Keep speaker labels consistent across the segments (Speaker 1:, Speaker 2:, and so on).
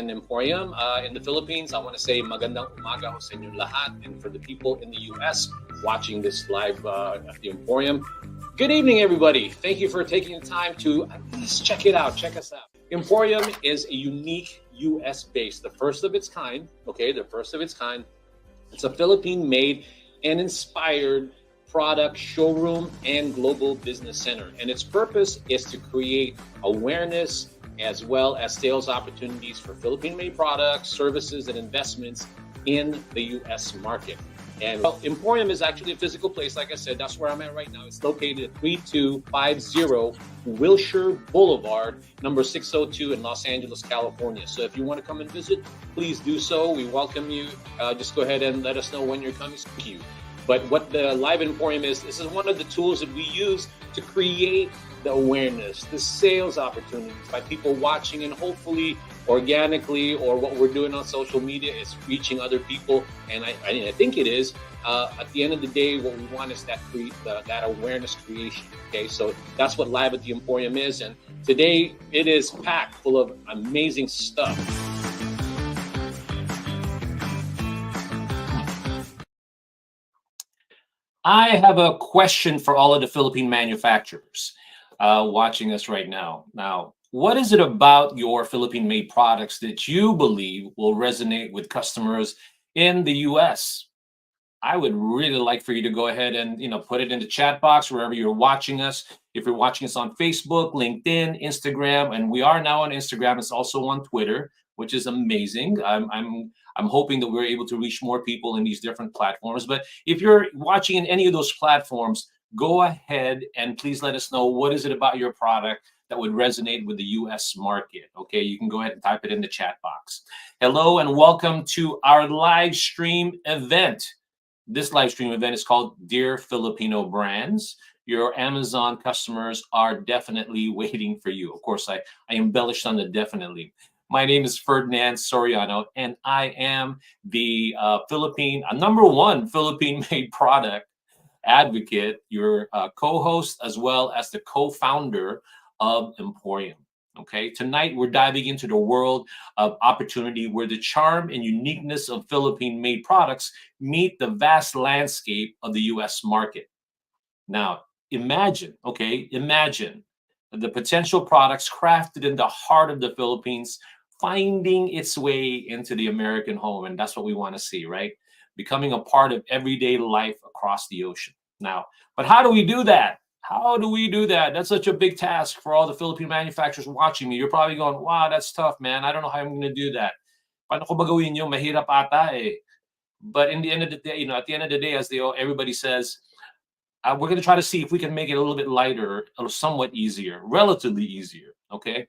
Speaker 1: and Emporium. In the Philippines, I want to say magandang umaga ho sa inyong lahat. And for the people in the US watching this live at the Emporium, good evening, everybody. Thank you for taking the time to at least check it out. Check us out. Emporium is a unique US based, the first of its kind. Okay, the first of its kind. It's a Philippine made and inspired product showroom and global business center. And its purpose is to create awareness as well as sales opportunities for Philippine-made products, services, and investments in the U.S. market. And Emporium is actually a physical place. Like I said, that's where I'm at right now. It's located at 3250 Wilshire Boulevard, number 602 in Los Angeles, California. So if you want to come and visit, please do so. We welcome you. Just go ahead and let us know when you're coming. Thank you. But what the Live Emporium is, this is one of the tools that we use to create the awareness, the sales opportunities by people watching, and hopefully organically, or what we're doing on social media is reaching other people. And I think it is. At the end of the day, what we want is that awareness creation. Okay, so that's what Live at the Emporium is. And today it is packed full of amazing stuff. I have a question for all of the Philippine manufacturers watching us right now. Now, what is it about your Philippine-made products that you believe will resonate with customers in the U.S.? I would really like for you to go ahead and put it in the chat box wherever you're watching us. If you're watching us on Facebook, LinkedIn, Instagram, and we are now on Instagram. It's also on Twitter, which is amazing. I'm hoping that we're able to reach more people in these different platforms. But if you're watching in any of those platforms, go ahead and please let us know what is it about your product that would resonate with the U.S. market. Okay, you can go ahead and type it in the chat box. Hello and welcome to our live stream event. This live stream event is called Dear Filipino Brands. Your Amazon customers are definitely waiting for you. Of course, I embellished on the definitely. My name is Ferdinand Soriano, and I am the number one Philippine-made product advocate, your co-host, as well as the co-founder of Emporium. Okay, tonight we're diving into the world of opportunity where the charm and uniqueness of Philippine-made products meet the vast landscape of the U.S. market. Now, imagine the potential products crafted in the heart of the Philippines finding its way into the American home. And that's what we want to see, right? Becoming a part of everyday life across the ocean. Now, but how do we do that? How do we do that? That's such a big task for all the Philippine manufacturers watching me. You're probably going, wow, that's tough, man. I don't know how I'm going to do that. Paano ko ba gawin yun? Mahirap ata eh. But in the end of the day, at the end of the day, as everybody says, we're going to try to see if we can make it a little bit lighter, or somewhat easier, relatively easier. Okay.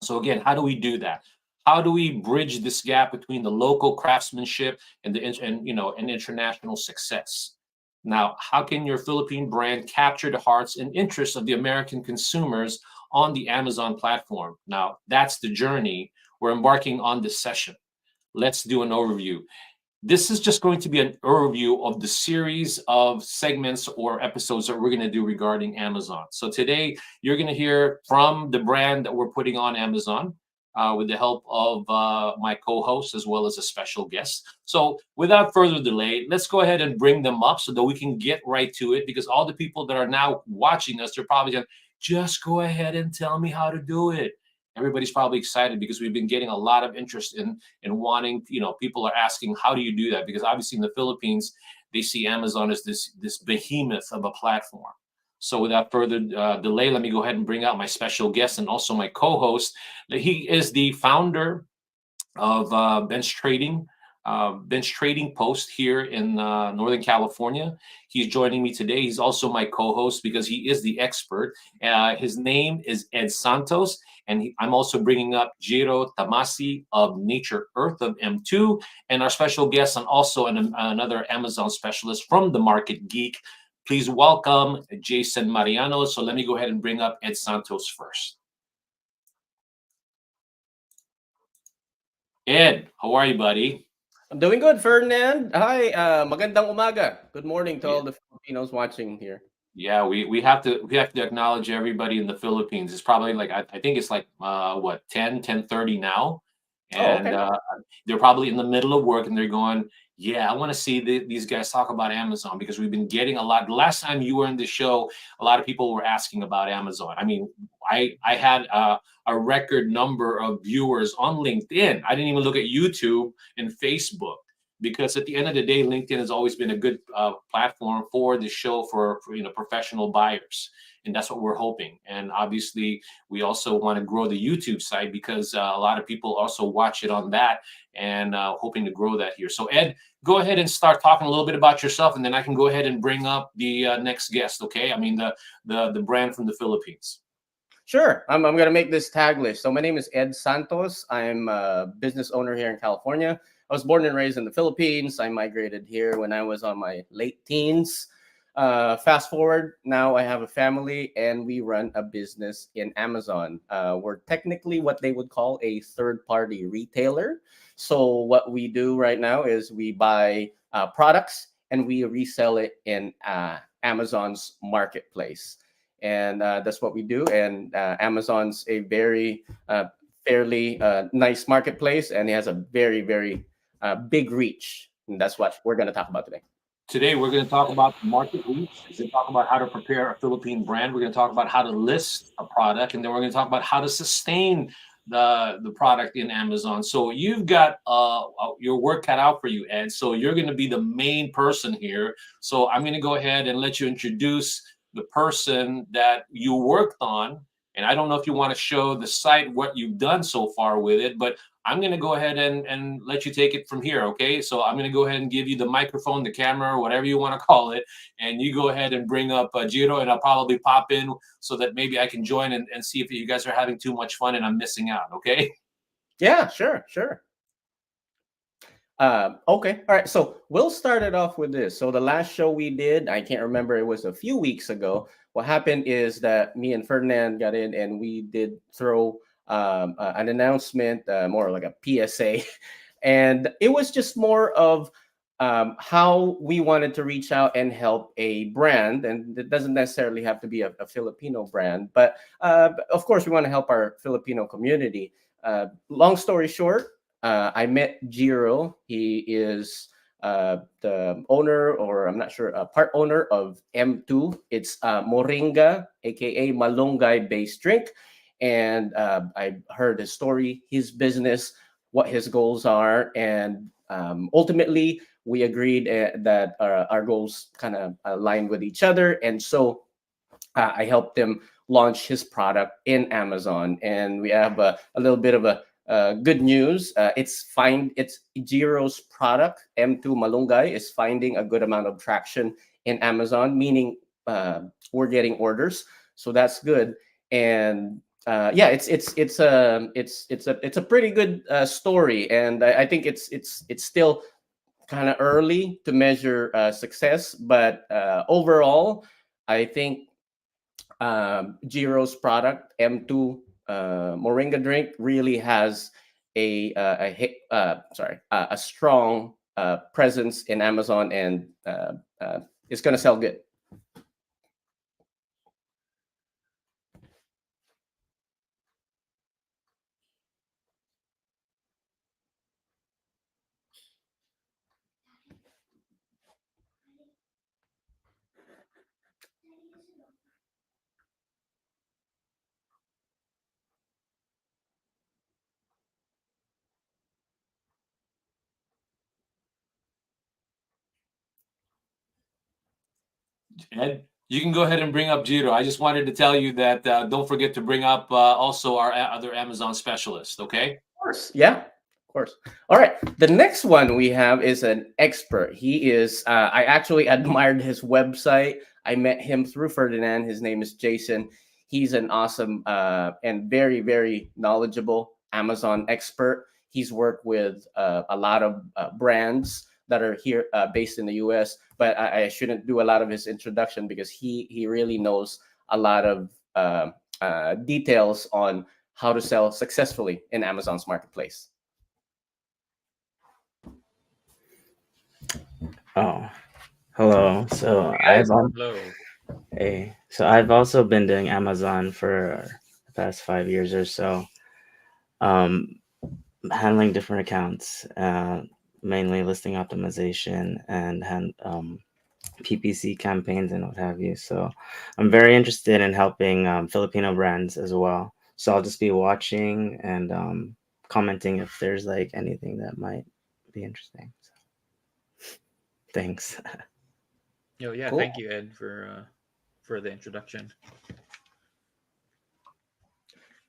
Speaker 1: So again, how do we do that? How do we bridge this gap between the local craftsmanship and international success? Now, how can your Philippine brand capture the hearts and interests of the American consumers on the Amazon platform? Now, that's the journey we're embarking on this session. Let's do an overview. This is just going to be an overview of the series of segments or episodes that we're going to do regarding Amazon. So today, you're going to hear from the brand that we're putting on Amazon with the help of my co-host as well as a special guest. So without further delay, let's go ahead and bring them up so that we can get right to it, because all the people that are now watching us, they're probably going, just go ahead and tell me how to do it. Everybody's probably excited because we've been getting a lot of interest in wanting, people are asking, how do you do that? Because obviously in the Philippines, they see Amazon as this behemoth of a platform. So without further delay, let me go ahead and bring out my special guest and also my co-host. He is the founder of Bench Trading Post here in Northern California. He's joining me today. He's also my co-host because he is the expert. His name is Ed Santos. And I'm also bringing up Jiro Tamasi of Nature Earth of M2, and our special guest and also another Amazon specialist from the Market Geek. Please welcome Jason Mariano. So let me go ahead and bring up Ed Santos first. Ed, how are you, buddy?
Speaker 2: I'm doing good, Ferdinand. Hi, magandang umaga. Good morning to all the Filipinos watching here.
Speaker 1: Yeah, we have to acknowledge everybody in the Philippines. It's probably like I think it's like 10:30 now.
Speaker 2: Oh,
Speaker 1: and
Speaker 2: okay.
Speaker 1: they're probably in the middle of work and they're going, yeah, I want to see these guys talk about Amazon because we've been getting a lot. The last time you were in the show, a lot of people were asking about Amazon. I mean, I had a record number of viewers on LinkedIn. I didn't even look at YouTube and Facebook because at the end of the day, LinkedIn has always been a good platform for the show for professional buyers, and that's what we're hoping. And obviously, we also want to grow the YouTube side because a lot of people also watch it on that, and hoping to grow that here. So Ed, go ahead and start talking a little bit about yourself, and then I can go ahead and bring up the next guest. Okay, I mean the brand from the Philippines.
Speaker 2: Sure. I'm going to make this tag list. So my name is Ed Santos. I'm a business owner here in California. I was born and raised in the Philippines. I migrated here when I was on my late teens. Fast forward, now I have a family and we run a business in Amazon. We're technically what they would call a third party retailer. So what we do right now is we buy products and we resell it in Amazon's marketplace, and that's what we do. And Amazon's a very fairly nice marketplace, and it has a very big reach. And that's what we're going to talk about today.
Speaker 1: Today, we're going to talk about market reach. We're going to talk about how to prepare a Philippine brand. We're going to talk about how to list a product, and then we're going to talk about how to sustain the product in Amazon. So you've got your work cut out for you, Ed. So you're going to be the main person here. So I'm going to go ahead and let you introduce the person that you worked on. And I don't know if you want to show the site what you've done so far with it, but I'm going to go ahead and let you take it from here. Okay. So I'm going to go ahead and give you the microphone, the camera, whatever you want to call it. And you go ahead and bring up Giro, and I'll probably pop in so that maybe I can join and see if you guys are having too much fun and I'm missing out. Okay.
Speaker 2: Yeah, sure. Okay, all right. So we'll start it off with this. So the last show we did, I can't remember, it was a few weeks ago. What happened is that me and Ferdinand got in, and we did throw an announcement, more like a PSA, and it was just more of how we wanted to reach out and help a brand, and it doesn't necessarily have to be a Filipino brand, but of course we want to help our Filipino community. Long story short, I met Jiro. He is the owner, or I'm not sure, part owner of M2. It's Moringa, aka Malunggay based drink. And I heard his story, his business, what his goals are. And ultimately, we agreed that our goals kind of aligned with each other. And so I helped him launch his product in Amazon, and we have a little bit of a good news. It's Jiro's product M2 Malunggay is finding a good amount of traction in Amazon, meaning we're getting orders, so that's good. And yeah, it's a pretty good story, and I think it's still kind of early to measure success, but overall, I think Giro's product M2 Moringa drink really has a strong presence in Amazon, and it's gonna sell good.
Speaker 1: Ed, you can go ahead and bring up Jiro. I just wanted to tell you that don't forget to bring up also our other Amazon specialist. Okay.
Speaker 2: Course, yeah, of course. All right, the next one we have is an expert. He is. I actually admired his website. I met him through Ferdinand. His name is Jason. He's an awesome and very knowledgeable Amazon expert. He's worked with a lot of brands that are here based in the U.S. But I shouldn't do a lot of his introduction because he really knows a lot of details on how to sell successfully in Amazon's marketplace.
Speaker 3: Oh, hello.
Speaker 1: Guys.
Speaker 4: Hello.
Speaker 3: I've also been doing Amazon for the past 5 years or so. Um, handling different accounts, mainly listing optimization and PPC campaigns and what have you. So I'm very interested in helping Filipino brands as well. So I'll just be watching and commenting if there's like anything that might be interesting. So, thanks.
Speaker 4: Yo, yeah,
Speaker 2: Cool.
Speaker 4: thank you, Ed, for the introduction.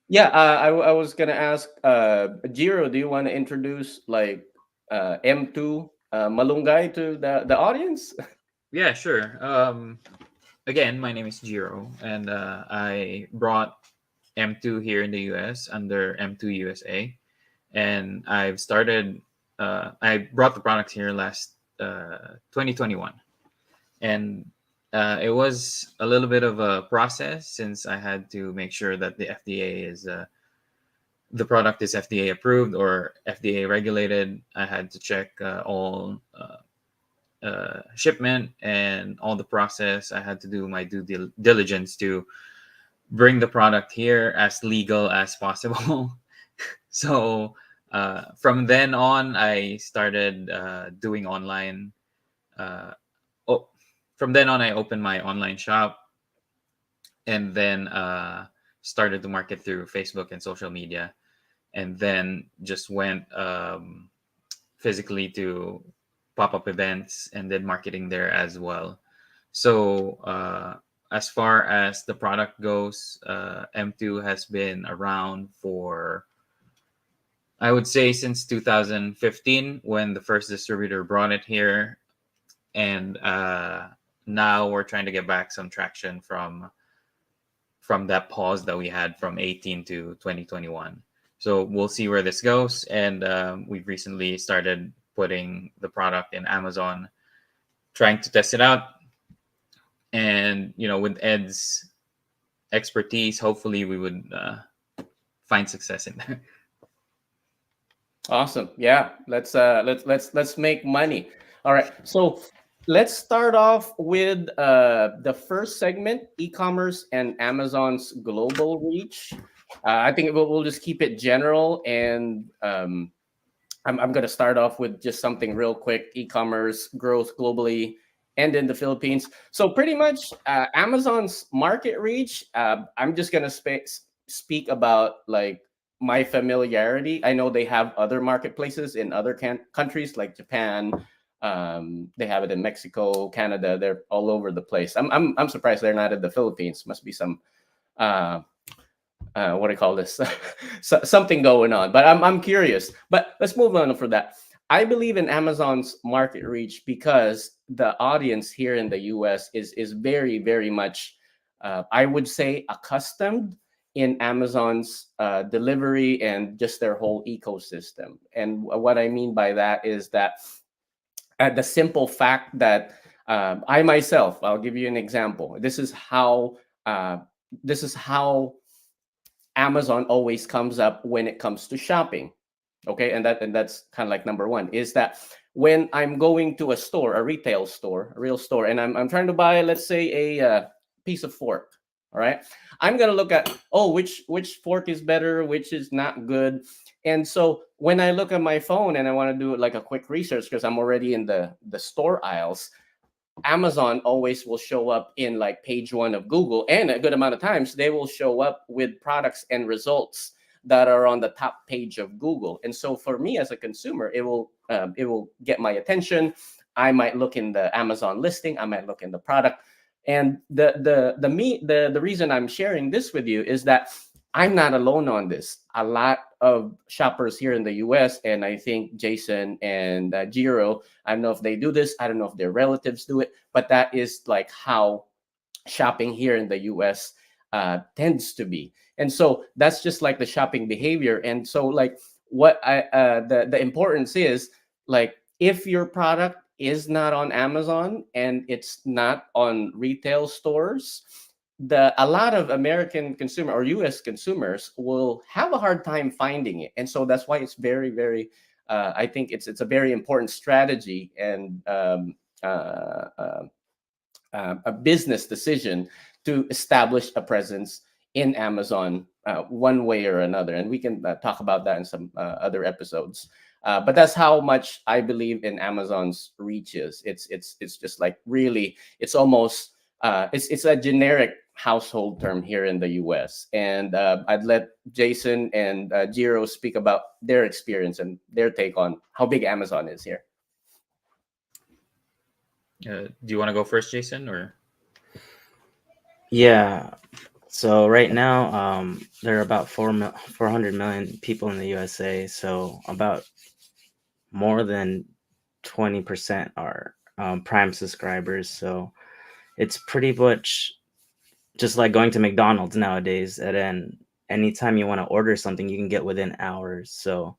Speaker 2: Yeah, I was gonna ask, Jiro, do you want to introduce like M2 Malungay to the audience?
Speaker 4: Yeah, sure. Again, my name is Jiro, and I brought M2 here in the US under M2 USA, and I've started. I brought the products here last 2021, and it was a little bit of a process since I had to make sure that the FDA is the product is FDA approved or FDA regulated. I had to check all shipment and all the process. I had to do my due diligence to bring the product here as legal as possible. So from then on, I started doing online. Uh, oh, from then on, I opened my online shop and then started to market through Facebook and social media, and then just went physically to pop-up events and did marketing there as well. So as far as the product goes, M2 has been around for, I would say, since 2015 when the first distributor brought it here, and now we're trying to get back some traction from that pause that we had from 18 to 2021. So we'll see where this goes. And we've recently started putting the product in Amazon, trying to test it out. And, with Ed's expertise, hopefully we would find success in there.
Speaker 2: Awesome. Yeah, let's make money. All right. So let's start off with the first segment, e-commerce and Amazon's global reach. I think we'll just keep it general, and I'm going to start off with just something real quick: e-commerce growth globally and in the Philippines. So pretty much Amazon's market reach. I'm just going to speak about like my familiarity. I know they have other marketplaces in other countries like Japan. They have it in Mexico, Canada. They're all over the place. I'm surprised they're not in the Philippines. Must be some uh, what do you call this? Something going on. But I'm curious. But let's move on for that. I believe in Amazon's market reach because the audience here in the US is very, very much, I would say, accustomed in Amazon's delivery and just their whole ecosystem. And what I mean by that is that the simple fact that I myself, I'll give you an example. This is how Amazon always comes up when it comes to shopping. Okay, and that's kind of like number one is that when I'm going to a store, a retail store, a real store, and I'm trying to buy, let's say, a piece of fork. All right, I'm gonna look at, oh, which fork is better, which is not good. And so when I look at my phone and I want to do like a quick research because I'm already in the store aisles, Amazon always will show up in like page one of Google, and a good amount of times they will show up with products and results that are on the top page of Google. And so for me as a consumer, it will get my attention. I might look in the Amazon listing, I might look in the product, and the reason I'm sharing this with you is that I'm not alone on this. A lot of shoppers here in the US, and I think Jason and Jiro, I don't know if they do this. I don't know if their relatives do it, but that is like how shopping here in the US tends to be. And so that's just like the shopping behavior. And so like what the importance is, like, if your product is not on Amazon and it's not on retail stores, the a lot of American consumer or US consumers will have a hard time finding it. And so that's why it's very, very I think it's a very important strategy and a business decision to establish a presence in Amazon one way or another, and we can talk about that in some other episodes. But that's how much I believe in Amazon's reaches. It's just like really, it's almost it's a generic household term here in the U.S. And I'd let Jason and Jiro speak about their experience and their take on how big Amazon is here.
Speaker 4: Do you want to go first, Jason, or?
Speaker 3: Yeah. So right now, there are about 400 million people in the USA. So about more than 20% are Prime subscribers. So it's pretty much just like going to McDonald's nowadays. And then anytime you want to order something, you can get within hours. So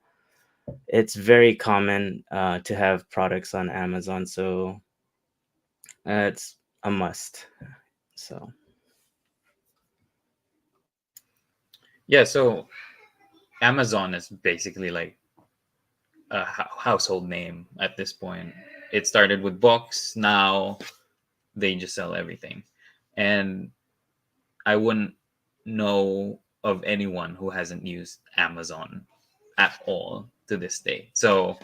Speaker 3: it's very common to have products on Amazon. So it's a must. So
Speaker 4: Yeah, so Amazon is basically like a household name at this point. It started with books. Now they just sell everything, and I wouldn't know of anyone who hasn't used Amazon at all to this day. So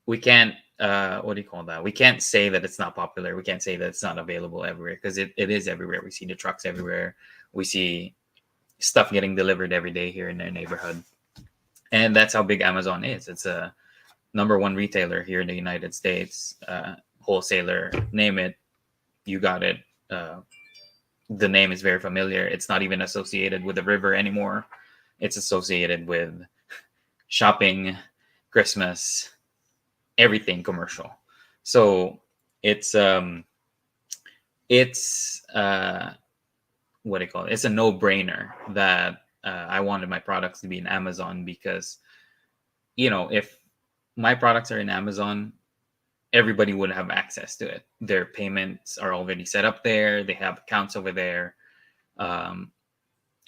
Speaker 4: we can't what do you call that? We can't say that it's not popular. We can't say that it's not available everywhere, because it is everywhere. We see the trucks everywhere. We see stuff getting delivered every day here in their neighborhood. And that's how big Amazon is. It's a number one retailer here in the United States, wholesaler, name it, you got it. The name is very familiar. It's not even associated with the river anymore. It's associated with shopping, Christmas, everything commercial. So it's what do you call it? It's a no-brainer that I wanted my products to be in Amazon, because if my products are in Amazon, everybody would have access to it. Their payments are already set up there. They have accounts over there.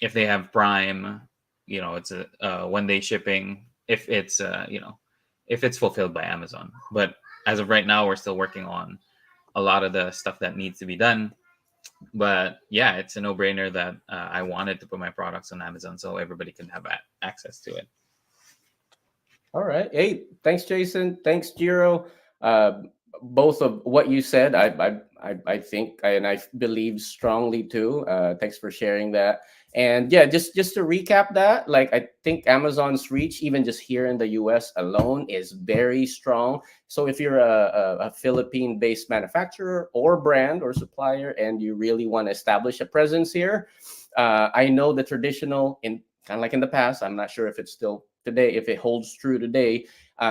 Speaker 4: If they have Prime, it's a one-day shipping. If it's if it's fulfilled by Amazon. But as of right now, we're still working on a lot of the stuff that needs to be done. But yeah, it's a no-brainer that I wanted to put my products on Amazon so everybody can have access to it.
Speaker 2: All right. Hey, thanks, Jason. Thanks, Jiro. Both of what you said, I think, and I believe strongly too. Thanks for sharing that. And yeah, just to recap that, like I think Amazon's reach, even just here in the U.S. alone, is very strong. So if you're a Philippine-based manufacturer or brand or supplier, and you really want to establish a presence here, I know the traditional, in kind of like in the past, I'm not sure if it's still today, if it holds true today,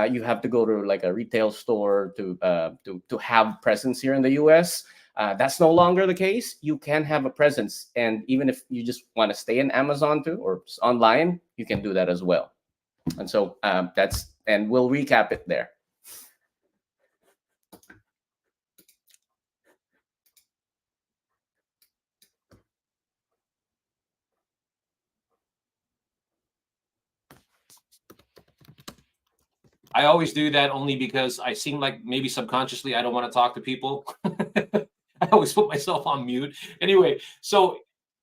Speaker 2: you have to go to like a retail store to have presence here in the U.S. That's no longer the case. You can have a presence, and even if you just want to stay in Amazon too or just online, you can do that as well. And so and we'll recap it there.
Speaker 1: I always do that only because I seem like maybe subconsciously I don't want to talk to people. I always put myself on mute. Anyway, so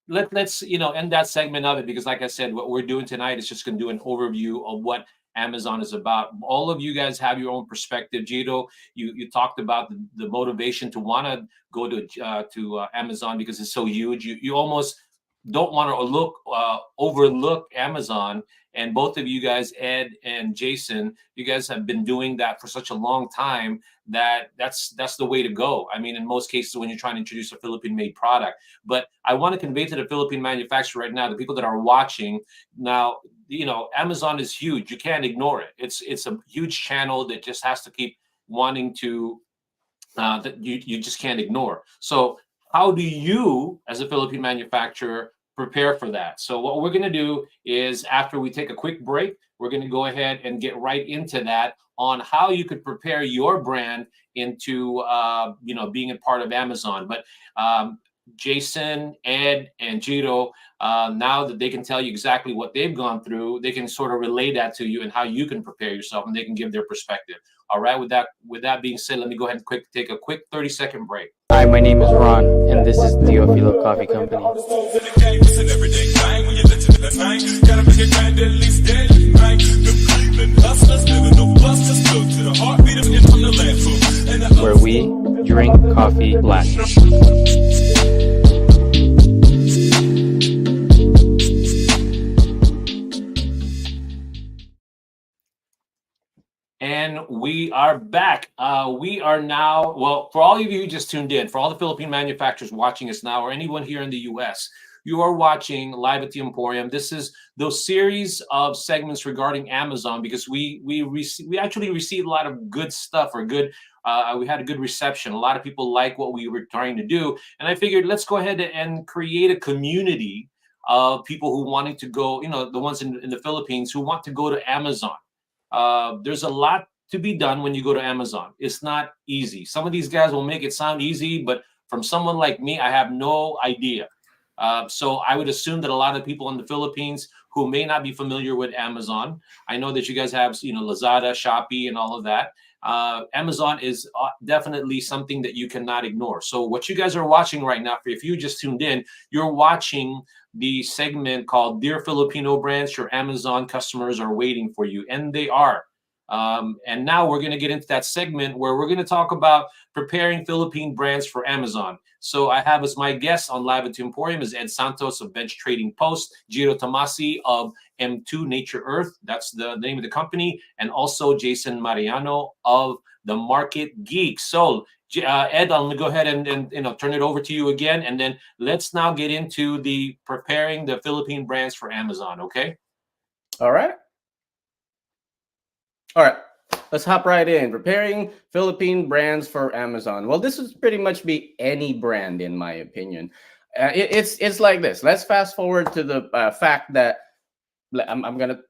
Speaker 1: let's end that segment of it, because like I said, what we're doing tonight is just going to do an overview of what Amazon is about. All of you guys have your own perspective. Gito, you talked about the motivation to want to go to Amazon because it's so huge. You almost don't want to overlook Amazon. And both of you guys, Ed and Jason, you guys have been doing that for such a long time that's the way to go. I mean, in most cases, when you're trying to introduce a Philippine-made product. But I want to convey to the Philippine manufacturer right now, the people that are watching now, Amazon is huge. You can't ignore it. It's a huge channel that just has to keep wanting to that you just can't ignore. So how do you, as a Philippine manufacturer, prepare for that? So what we're going to do is, after we take a quick break, we're going to go ahead and get right into that on how you could prepare your brand into being a part of Amazon. But Jason, Ed, and Jiro, now that they can tell you exactly what they've gone through, they can sort of relay that to you and how you can prepare yourself, and they can give their perspective. All right. With that being said, let me go ahead and take a quick 30-second break.
Speaker 5: Hi, my name is Ron, and this is Teofilo Coffee Company. Where we drink coffee black.
Speaker 1: And we are back. We are now, well, for all of you who just tuned in, for all the Philippine manufacturers watching us now, or anyone here in the US, you are watching Live at the Emporium. This is those series of segments regarding Amazon, because we actually received a lot of good stuff, or good, we had a good reception. A lot of people like what we were trying to do. And I figured, let's go ahead and create a community of people who wanting to go, the ones in the Philippines who want to go to Amazon. There's a lot to be done when you go to Amazon. It's not easy. Some of these guys will make it sound easy, but from someone like me, I have no idea. So I would assume that a lot of people in the Philippines who may not be familiar with Amazon, I know that you guys have, Lazada, Shopee, and all of that. Amazon is definitely something that you cannot ignore. So what you guys are watching right now, if you just tuned in, you're watching the segment called Dear Filipino Brands, Your Amazon Customers Are Waiting for You. And they are. And now we're going to get into that segment where we're going to talk about preparing Philippine brands for Amazon. So I have as my guest on Live at the Emporium is Ed Santos of Bench Trading Post, Jiro Tomasi of M2 Nature Earth, that's the name of the company, and also Jason Mariano of The Market Geek. So Ed, I'm gonna go ahead and turn it over to you again, and then let's now get into the preparing the Philippine brands for Amazon. Okay.
Speaker 2: All right. All right. Let's hop right in. Preparing Philippine brands for Amazon. Well, this would pretty much be any brand, in my opinion. It's like this. Let's fast forward to the fact that I'm gonna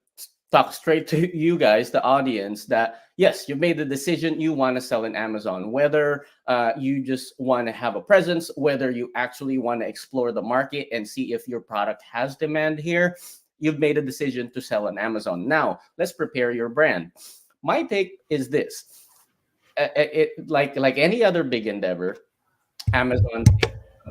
Speaker 2: talk straight to you guys, the audience, that yes, you've made the decision, you want to sell in Amazon, whether you just want to have a presence, whether you actually want to explore the market and see if your product has demand here. You've made a decision to sell on Amazon. Now, let's prepare your brand. My take is this. Like any other big endeavor, Amazon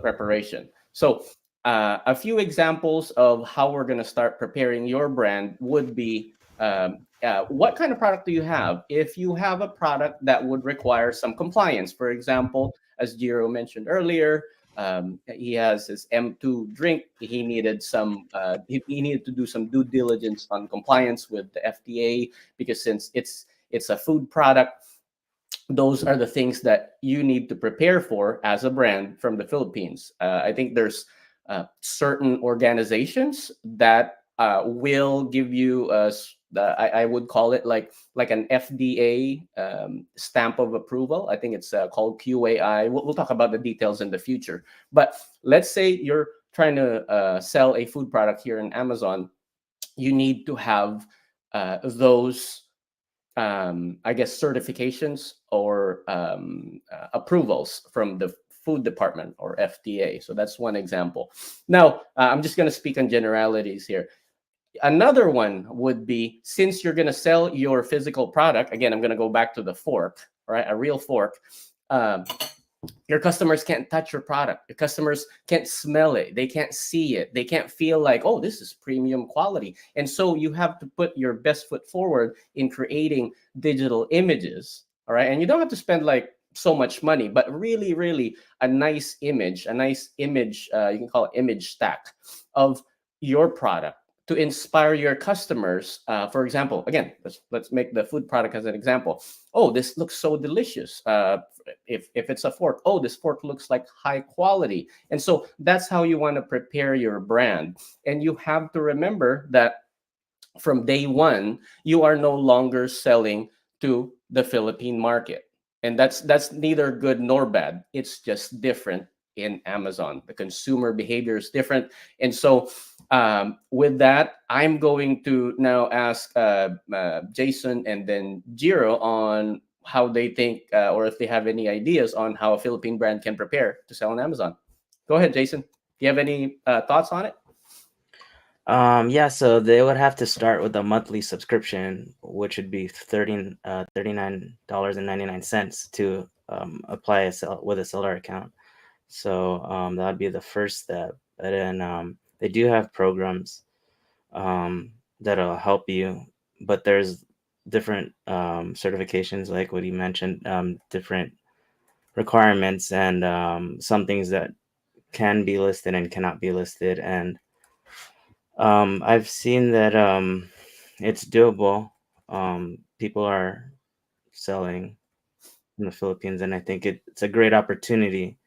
Speaker 2: preparation. So a few examples of how we're going to start preparing your brand would be, what kind of product do you have? If you have a product that would require some compliance, for example, as Jiro mentioned earlier, he has his M2 drink. He needed he needed to do some due diligence on compliance with the FDA, because since it's a food product, those are the things that you need to prepare for as a brand from the Philippines. I think there's certain organizations that will give you I would call it like an FDA stamp of approval. I think it's called QAI. We'll talk about the details in the future. But let's say you're trying to sell a food product here in Amazon. You need to have those, I guess, certifications or approvals from the food department or FDA. So that's one example. Now, I'm just going to speak on generalities here. Another one would be, since you're going to sell your physical product, again, I'm going to go back to the fork, right? A real fork. Your customers can't touch your product. Your customers can't smell it. They can't see it. They can't feel like, oh, this is premium quality. And so you have to put your best foot forward in creating digital images, all right? And you don't have to spend like so much money, but really, really a nice image, you can call it image stack of your product to inspire your customers. For example, again, let's make the food product as an example. Oh, this looks so delicious. If it's a fork, oh, this fork looks like high quality. And so that's how you want to prepare your brand. And you have to remember that from day one, you are no longer selling to the Philippine market. And that's neither good nor bad. It's just different in Amazon. The consumer behavior is different. And so with that, I'm going to now ask Jason and then Jiro on how they think or if they have any ideas on how a Philippine brand can prepare to sell on Amazon. Go ahead, Jason. Do you have any thoughts on it?
Speaker 3: Yeah, so they would have to start with a monthly subscription, which would be $39.99 to apply with a seller account. So that would be the first step. And then they do have programs that'll help you, but there's different certifications, like what you mentioned, different requirements, and some things that can be listed and cannot be listed. And I've seen that it's doable. People are selling in the Philippines, and I think it's a great opportunity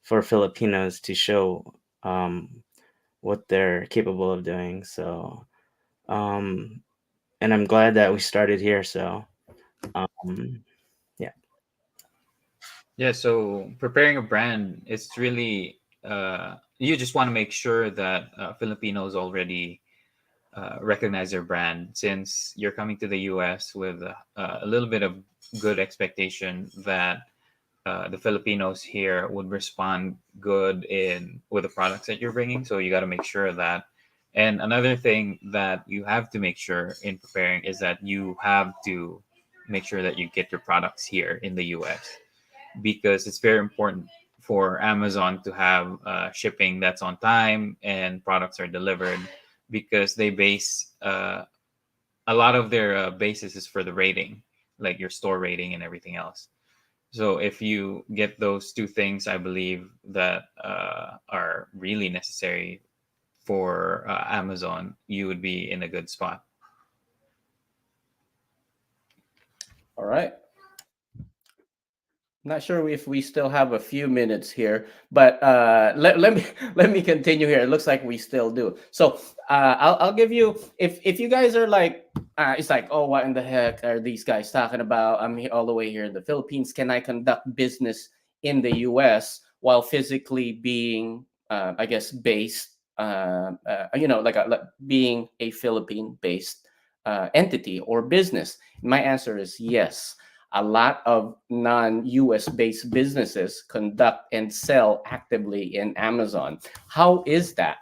Speaker 3: for Filipinos to show what they're capable of doing. So, and I'm glad that we started here. So, yeah.
Speaker 4: Yeah, so preparing a brand, it's really you just want to make sure that Filipinos already recognize their brand, since you're coming to the US with a little bit of good expectation that the Filipinos here would respond good in with the products that you're bringing. So you got to make sure of that. And another thing that you have to make sure in preparing is that you have to make sure that you get your products here in the US, because it's very important for Amazon to have shipping that's on time and products are delivered, because they base a lot of their basis is for the rating, like your store rating and everything else. So if you get those two things, I believe that are really necessary for Amazon, you would be in a good spot.
Speaker 2: All right. Not sure if we still have a few minutes here, but let me let me continue here. It looks like we still do. So I'll give you, if you guys are like it's like, oh, what in the heck are these guys talking about? I'm here all the way here in the Philippines. Can I conduct business in the U.S. while physically being I guess based like being a Philippine based entity or business? My answer is yes. A lot of non-US based businesses conduct and sell actively in Amazon. How is that?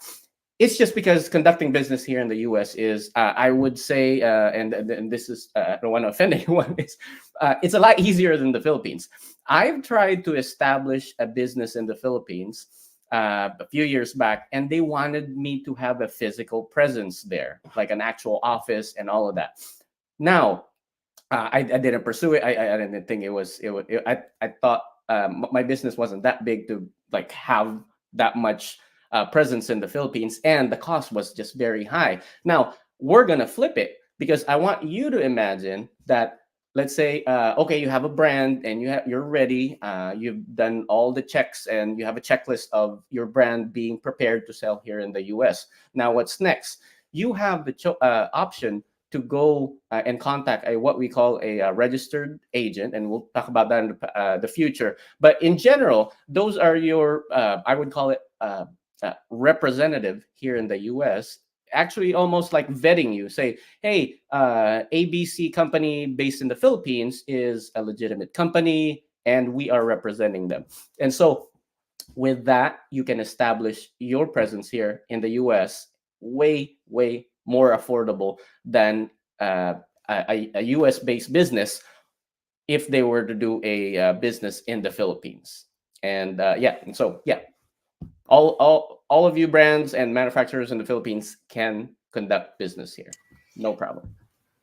Speaker 2: It's just because conducting business here in the US is, I would say, and this is, I don't want to offend anyone, it's a lot easier than the Philippines. I've tried to establish a business in the Philippines a few years back, and they wanted me to have a physical presence there, like an actual office and all of that. Now, I didn't pursue it. I didn't think it was I thought my business wasn't that big to like have that much presence in the Philippines, and the cost was just very high. Now we're gonna flip it, because I want you to imagine that. Let's say, okay, you have a brand and you're ready. You've done all the checks and you have a checklist of your brand being prepared to sell here in the U.S. Now, what's next? You have the option to go and contact what we call a registered agent, and we'll talk about that in the future. But in general, those are your, I would call it representative here in the U.S. Actually, almost like vetting you. Say, hey, ABC company based in the Philippines is a legitimate company, and we are representing them. And so, with that, you can establish your presence here in the U.S. way more affordable than a US based business if they were to do a business in the Philippines. And all of you brands and manufacturers in the Philippines can conduct business here, no problem.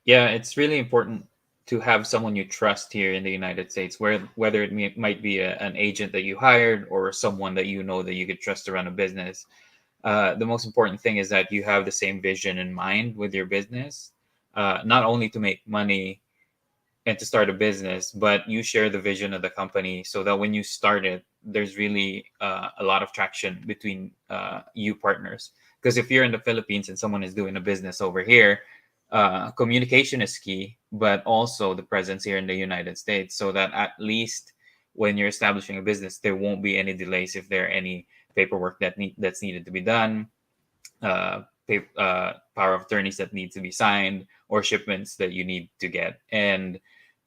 Speaker 4: Yeah, it's really important to have someone you trust here in the United States, whether might be an agent that you hired or someone that you know that you could trust to run a business. The most important thing is that you have the same vision in mind with your business, not only to make money and to start a business, but you share the vision of the company, so that when you start it, there's really a lot of traction between you partners. Because if you're in the Philippines and someone is doing a business over here, communication is key, but also the presence here in the United States, so that at least when you're establishing a business, there won't be any delays if there are any paperwork that's needed to be done, power of attorneys that need to be signed, or shipments that you need to get. And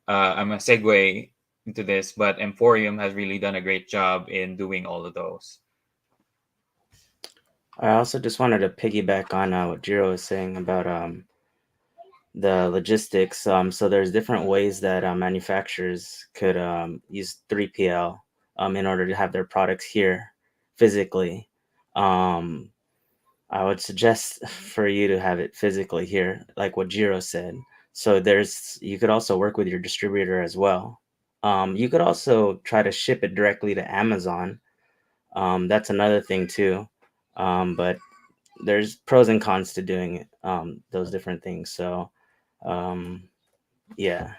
Speaker 4: I'm a segue into this, but Emporium has really done a great job in doing all of those.
Speaker 3: I also just wanted to piggyback on what Jiro was saying about the logistics. So there's different ways that manufacturers could use 3PL in order to have their products here physically. Um, I would suggest for you to have it physically here, like what Jiro said. So you could also work with your distributor as well. You could also try to ship it directly to Amazon. That's another thing too. But there's pros and cons to doing it, those different things. So um, yeah,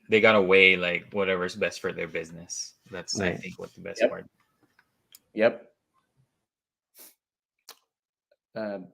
Speaker 4: They gotta weigh like whatever's best for their business. That's I
Speaker 3: right.
Speaker 4: think what the best
Speaker 2: Yep.
Speaker 4: part.
Speaker 2: Yep. Um,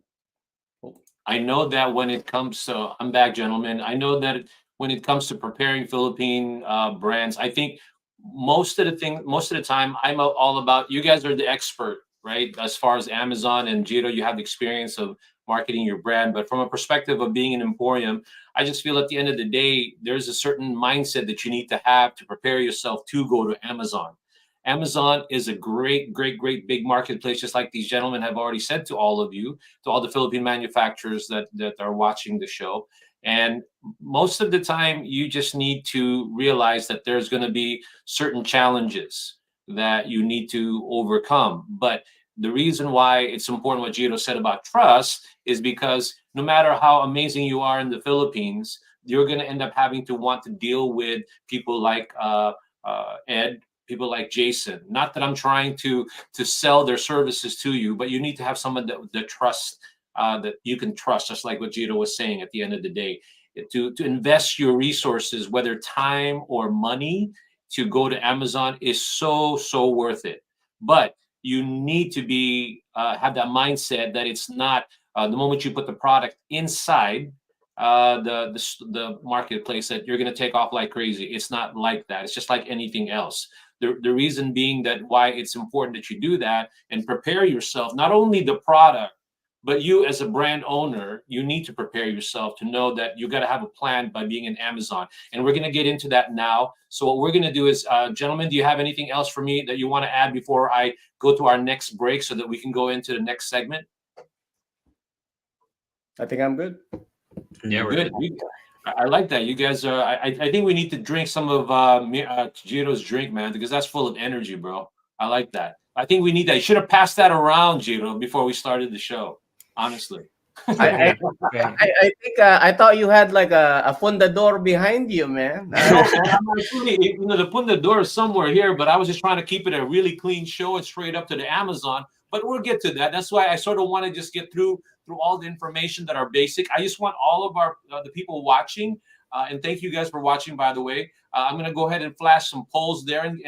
Speaker 2: oh,
Speaker 1: I know that when it comes to, I'm back, gentlemen. I know that when it comes to preparing Philippine brands, I think most of the time, I'm all about. You guys are the expert, right? As far as Amazon and Jiro, you have the experience of marketing your brand. But from a perspective of being an emporium, I just feel at the end of the day, there's a certain mindset that you need to have to prepare yourself to go to Amazon. Amazon is a great, great, great big marketplace, just like these gentlemen have already said to all of you, to all the Philippine manufacturers that are watching the show. And most of the time, you just need to realize that there's going to be certain challenges that you need to overcome. But the reason why it's important what Gito said about trust is because no matter how amazing you are in the Philippines, you're going to end up having to want to deal with people like Ed, people like Jason. Not that I'm trying to sell their services to you, but you need to have someone that trust that you can trust, just like what Gito was saying at the end of the day. To invest your resources, whether time or money, to go to Amazon is so worth it. But you need to be have that mindset that it's not the moment you put the product inside the marketplace that you're going to take off like crazy. It's not like that. It's just like anything else. The reason being that why it's important that you do that and prepare yourself, not only the product, but you as a brand owner, you need to prepare yourself to know that you got to have a plan by being in Amazon. And we're going to get into that now. So what we're going to do is, gentlemen, do you have anything else for me that you want to add before I go to our next break so that we can go into the next segment?
Speaker 2: I think I'm good.
Speaker 4: Yeah, we're
Speaker 1: Good.
Speaker 4: good.
Speaker 1: I like that. You guys are. I think we need to drink some of Jiro's drink, man, because that's full of energy, bro. I like that. I think we need that. You should have passed that around, Jiro, before we started the show. Honestly.
Speaker 2: I,
Speaker 4: Okay.
Speaker 2: I think I thought you had like a fundador behind you, man.
Speaker 1: No, man, I'm actually, the Pundador is somewhere here, but I was just trying to keep it a really clean show and straight up to the Amazon. But we'll get to that. That's why I sort of want to just get through all the information that are basic. I just want all of our the people watching, and thank you guys for watching. By the way, I'm going to go ahead and flash some polls there, and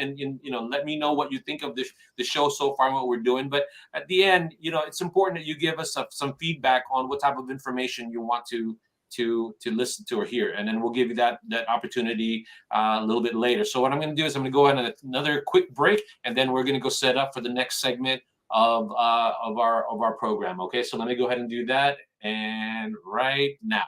Speaker 1: let me know what you think of the show so far and what we're doing. But at the end, it's important that you give us some feedback on what type of information you want to listen to or hear, and then we'll give you that opportunity a little bit later. So what I'm going to do is I'm going to go on another quick break, and then we're going to go set up for the next segment of our program. Okay, so let me go ahead and do that, and right now.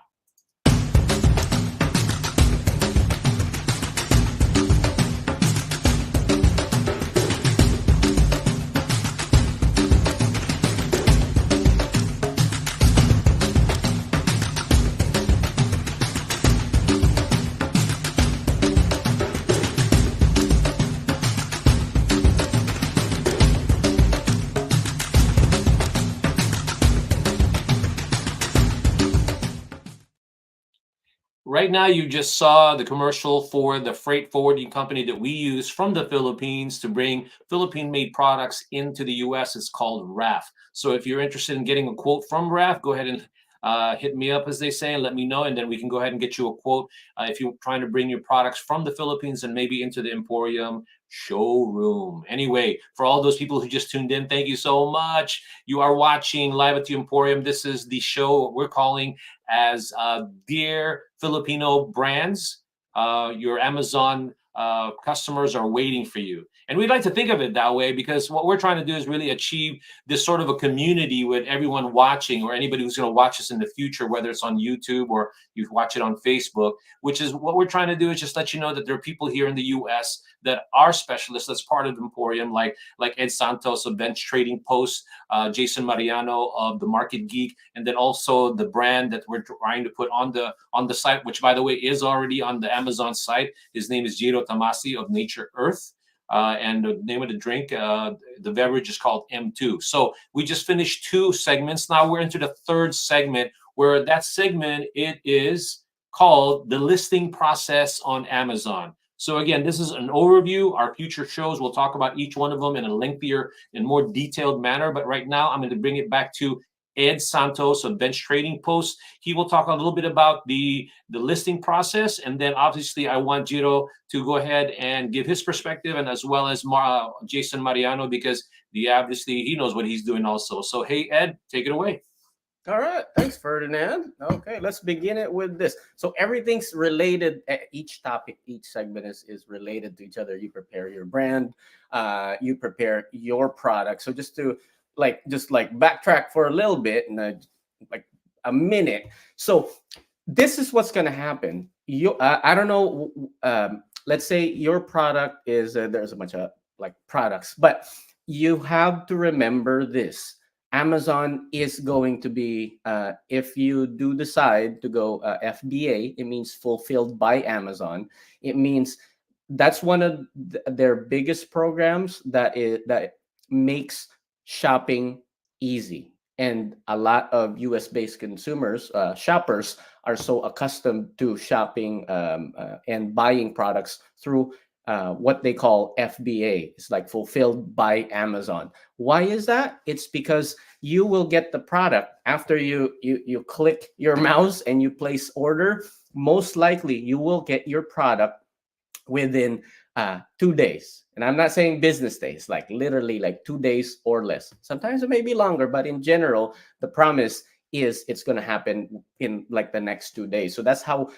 Speaker 1: Right now, you just saw the commercial for the freight forwarding company that we use from the Philippines to bring Philippine-made products into the U.S. It's called RAF. So if you're interested in getting a quote from RAF, go ahead and hit me up, as they say, and let me know, and then we can go ahead and get you a quote if you're trying to bring your products from the Philippines and maybe into the Emporium showroom. Anyway, for all those people who just tuned in, thank you so much. You are watching Live at the Emporium. This is the show we're calling as Dear Filipino Brands, your Amazon customers are waiting for you. And we'd like to think of it that way, because what we're trying to do is really achieve this sort of a community with everyone watching, or anybody who's going to watch us in the future, whether it's on YouTube or you watch it on Facebook, which is what we're trying to do, is just let you know that there are people here in the US that are specialists that's part of Emporium, like Ed Santos of Bench Trading Post, Jason Mariano of the Market Geek, and then also the brand that we're trying to put on the site, which by the way is already on the Amazon site. His name is Jiro Tamasi of Nature Earth. And the name of the drink, the beverage is called M2. So we just finished 2 segments. Now we're into the 3rd segment, where that segment, it is called the listing process on Amazon. So again, this is an overview. Our future shows, we'll talk about each one of them in a lengthier and more detailed manner. But right now, I'm going to bring it back to Ed Santos of Bench Trading Post. He will talk a little bit about the listing process, and then obviously I want Jiro to go ahead and give his perspective, and as well as Jason Mariano, because obviously he knows what he's doing also. So hey, Ed, take it away.
Speaker 2: All right, thanks, Ferdinand. Okay, let's begin it with this. So everything's related. Each topic, each segment is related to each other. You prepare your brand, you prepare your product. So just to backtrack for a little bit, and like a minute. So this is what's going to happen. I don't know. Let's say your product is there's a bunch of like products, but you have to remember this. Amazon is going to be, if you do decide to go FBA, it means fulfilled by Amazon. It means that's one of their biggest programs that makes shopping easy. And a lot of US based consumers, shoppers, are so accustomed to shopping and buying products through what they call FBA. It's like fulfilled by Amazon. Why is that? It's because you will get the product after you click your mouse and you place order. Most likely, you will get your product within 2 days. And I'm not saying business days, like literally like 2 days or less. Sometimes it may be longer, but in general, the promise is it's going to happen in like the next 2 days. So that's how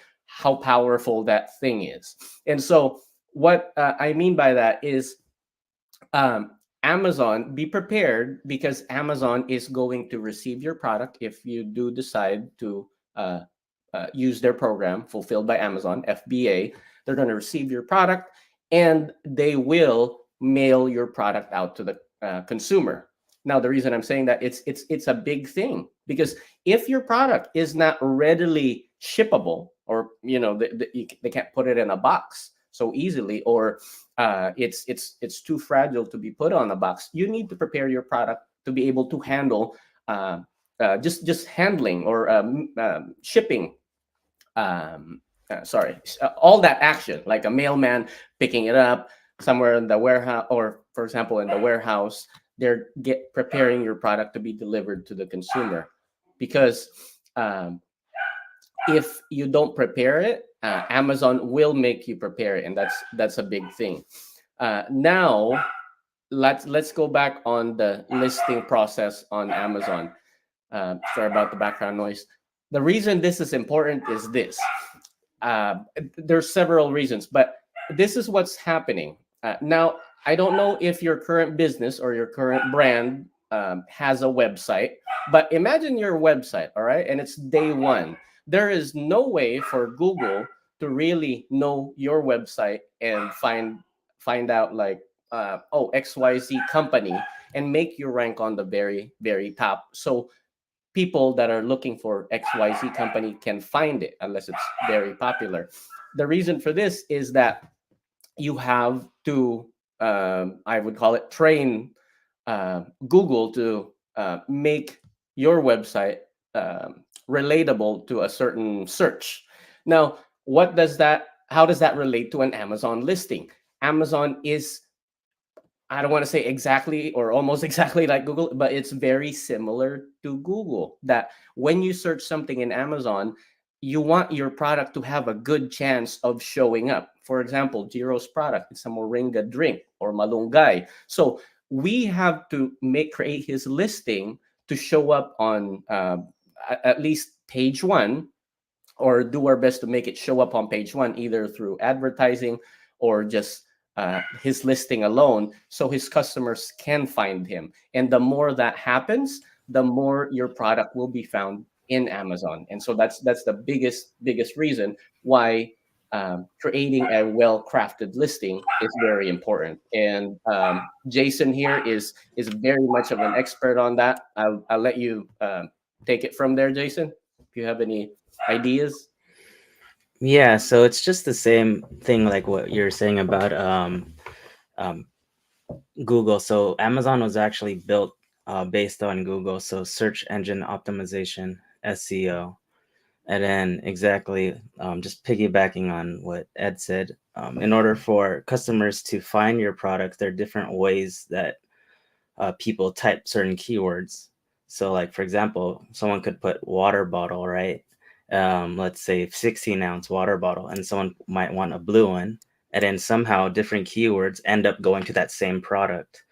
Speaker 2: powerful that thing is. And so what I mean by that is Amazon, be prepared, because Amazon is going to receive your product if you do decide to use their program, Fulfilled by Amazon, FBA. They're going to receive your product, and they will mail your product out to the consumer. Now, the reason I'm saying that, it's a big thing, because if your product is not readily shippable, or they can't put it in a box so easily, or it's too fragile to be put on a box, you need to prepare your product to be able to handle just handling or shipping. All that action, like a mailman picking it up somewhere in the warehouse, or for example in the warehouse, they're preparing your product to be delivered to the consumer. Because if you don't prepare it, Amazon will make you prepare it, and that's a big thing. Now let's go back on the listing process on Amazon. Sorry about the background noise. The reason this is important is this. There's several reasons, but this is what's happening. Now, I don't know if your current business or your current brand has a website, but imagine your website, all right, and it's day one. There is no way for Google to really know your website and find out like, XYZ company, and make you rank on the very, very top. So people that are looking for XYZ company can find it unless it's very popular. The reason for this is that you have to, I would call it, train Google to make your website relatable to a certain search. Now, how does that relate to an Amazon listing? Amazon is, I don't want to say exactly or almost exactly like Google, but it's very similar to Google, that when you search something in Amazon, you want your product to have a good chance of showing up. For example, Jiro's product, it's a moringa drink, or malunggay. So we have to create his listing to show up on at least page one, or do our best to make it show up on page one, either through advertising or just his listing alone, so his customers can find him. And the more that happens, the more your product will be found in Amazon. And so that's the biggest reason why creating a well-crafted listing is very important. And Jason here is very much of an expert on that. I'll let you take it from there, Jason, if you have any ideas.
Speaker 3: Yeah, so it's just the same thing like what you're saying about um, Google. So Amazon was actually built based on Google, so search engine optimization, SEO. And then exactly, just piggybacking on what Ed said, in order for customers to find your product, there are different ways that people type certain keywords. So, like for example, someone could put water bottle, right? Let's say 16-ounce water bottle, and someone might want a blue one, and then somehow different keywords end up going to that same product.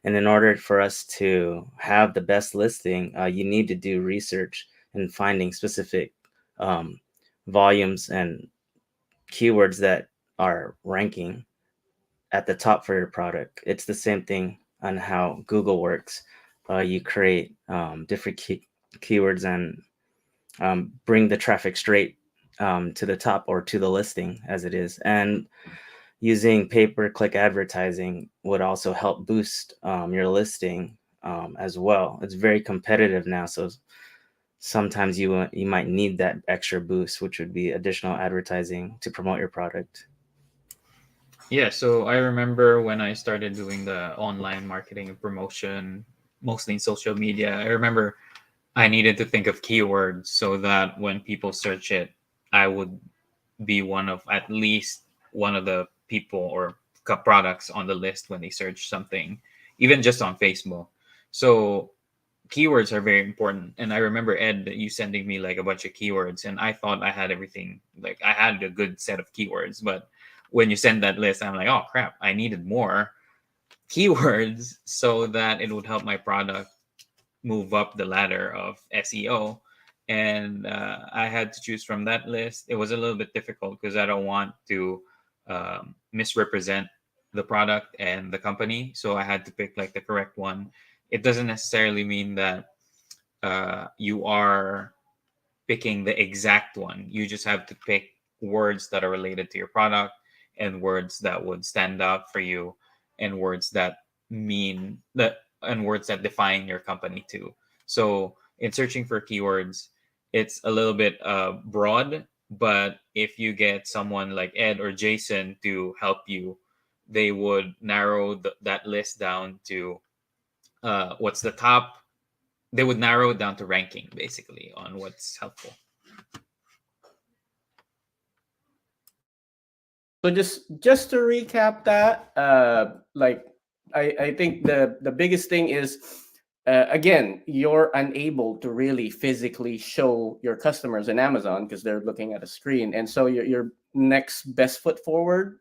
Speaker 3: And in order for us to have the best listing, you need to do research and finding specific um, volumes and keywords that are ranking at the top for your product. It's the same thing on how Google works. You create different keywords and bring the traffic straight to the top or to the listing as it is. And using pay-per-click advertising would also help boost your listing as well. It's very competitive now, so sometimes you might need that extra boost, which would be additional advertising to promote your product.
Speaker 4: Yeah, so I remember when I started doing the online marketing and promotion, mostly in social media, I remember I needed to think of keywords so that when people search it, I would be one of at least one of the people or products on the list when they search something, even just on Facebook. So keywords are very important. And I remember Ed, you sending me like a bunch of keywords, and I thought I had everything, like I had a good set of keywords. But when you send that list, I'm like, oh crap, I needed more keywords so that it would help my product move up the ladder of SEO. And I had to choose from that list. It was a little bit difficult because I don't want to misrepresent the product and the company. So I had to pick like the correct one. It doesn't necessarily mean that you are picking the exact one. You just have to pick words that are related to your product and words that would stand out for you and words that mean that and words that define your company too. So in searching for keywords, it's a little bit broad, but if you get someone like Ed or Jason to help you, they would narrow that list down to what's the top. They would narrow it down to ranking basically on what's helpful.
Speaker 2: So just to recap that, like I think the biggest thing is again, you're unable to really physically show your customers in Amazon because they're looking at a screen, and so your next best foot forward,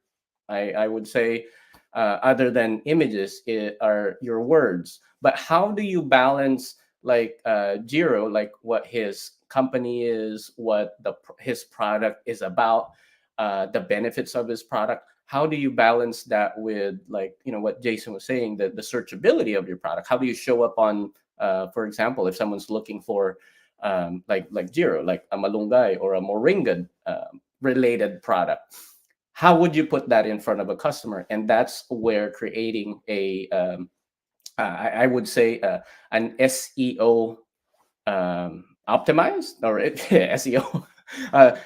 Speaker 2: I would say, other than images, are your words. But how do you balance like Jiro, like what his company is, what his product is about, the benefits of his product? How do you balance that with, like, what Jason was saying, the searchability of your product? How do you show up on, for example, if someone's looking for like Jiro, like a malunggay or a moringa related product, how would you put that in front of a customer? And that's where creating a I would say an SEO optimized, or SEO,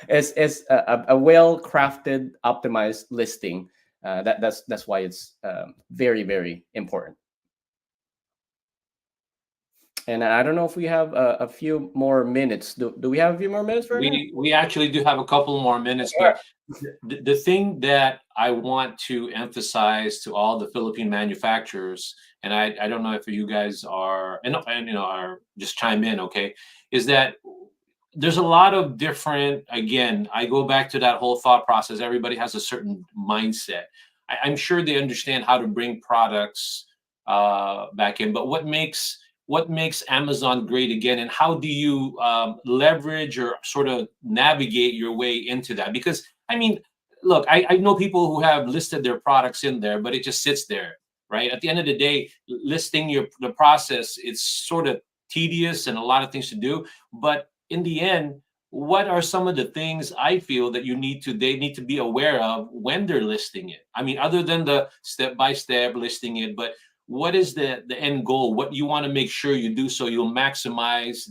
Speaker 2: as a well-crafted, optimized listing. That's why it's very, very important. And I don't know if we have a few more minutes. Do we have a few more minutes right now?
Speaker 1: We actually do have a couple more minutes, but the thing that I want to emphasize to all the Philippine manufacturers, and I don't know if you guys are and are just chime in, okay, is that there's a lot of different, again, I go back to that whole thought process. Everybody has a certain mindset. I'm sure they understand how to bring products back in, but what makes Amazon great again, and how do you leverage or sort of navigate your way into that? Because I mean, look, I know people who have listed their products in there, but it just sits there, right? At the end of the day, listing the process, it's sort of tedious and a lot of things to do. But in the end, what are some of the things I feel that they need to be aware of when they're listing it? I mean, other than the step by step listing it, but what is the end goal? What you want to make sure you do so you'll maximize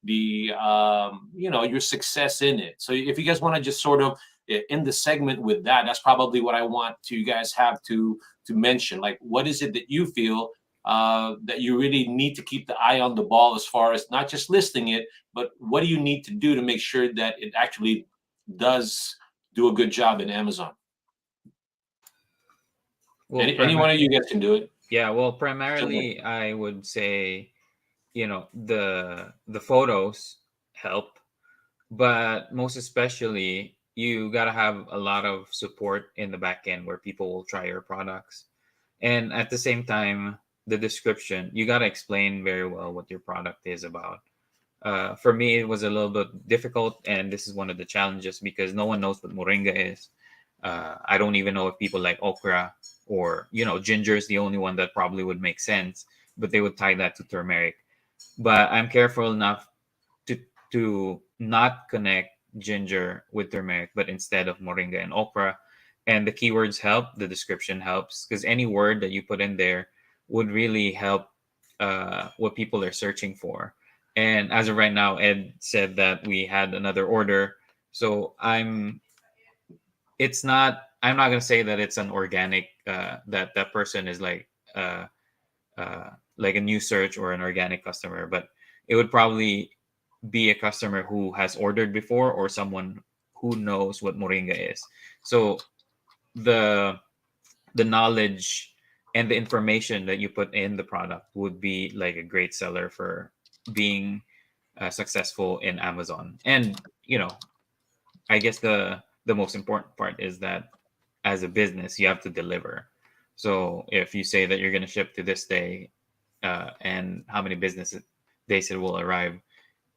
Speaker 1: your success in it. So if you guys want to just sort of in the segment with that, that's probably what I want to you guys have to mention. Like, what is it that you feel that you really need to keep the eye on the ball as far as not just listing it, but what do you need to do to make sure that it actually does do a good job in Amazon?
Speaker 4: Well,
Speaker 1: Any one of you guys can do it.
Speaker 4: yeah, well, primarily I would say, the photos help, but most especially you got to have a lot of support in the back end where people will try your products. And at the same time, the description, you got to explain very well what your product is about. For me, it was a little bit difficult, and this is one of the challenges because no one knows what moringa is. I don't even know if people like okra, or ginger is the only one that probably would make sense, but they would tie that to turmeric. But I'm careful enough to not connect ginger with turmeric, but instead of moringa and okra. And the keywords help, the description helps, because any word that you put in there would really help what people are searching for. And as of right now, Ed said that we had another order. So I'm not going to say that it's an organic, that person is like a new search or an organic customer, but it would probably be a customer who has ordered before or someone who knows what moringa is. So the knowledge and the information that you put in the product would be like a great seller for being successful in Amazon. And I guess the most important part is that as a business you have to deliver. So if you say that you're going to ship to this day, and how many business days it will arrive,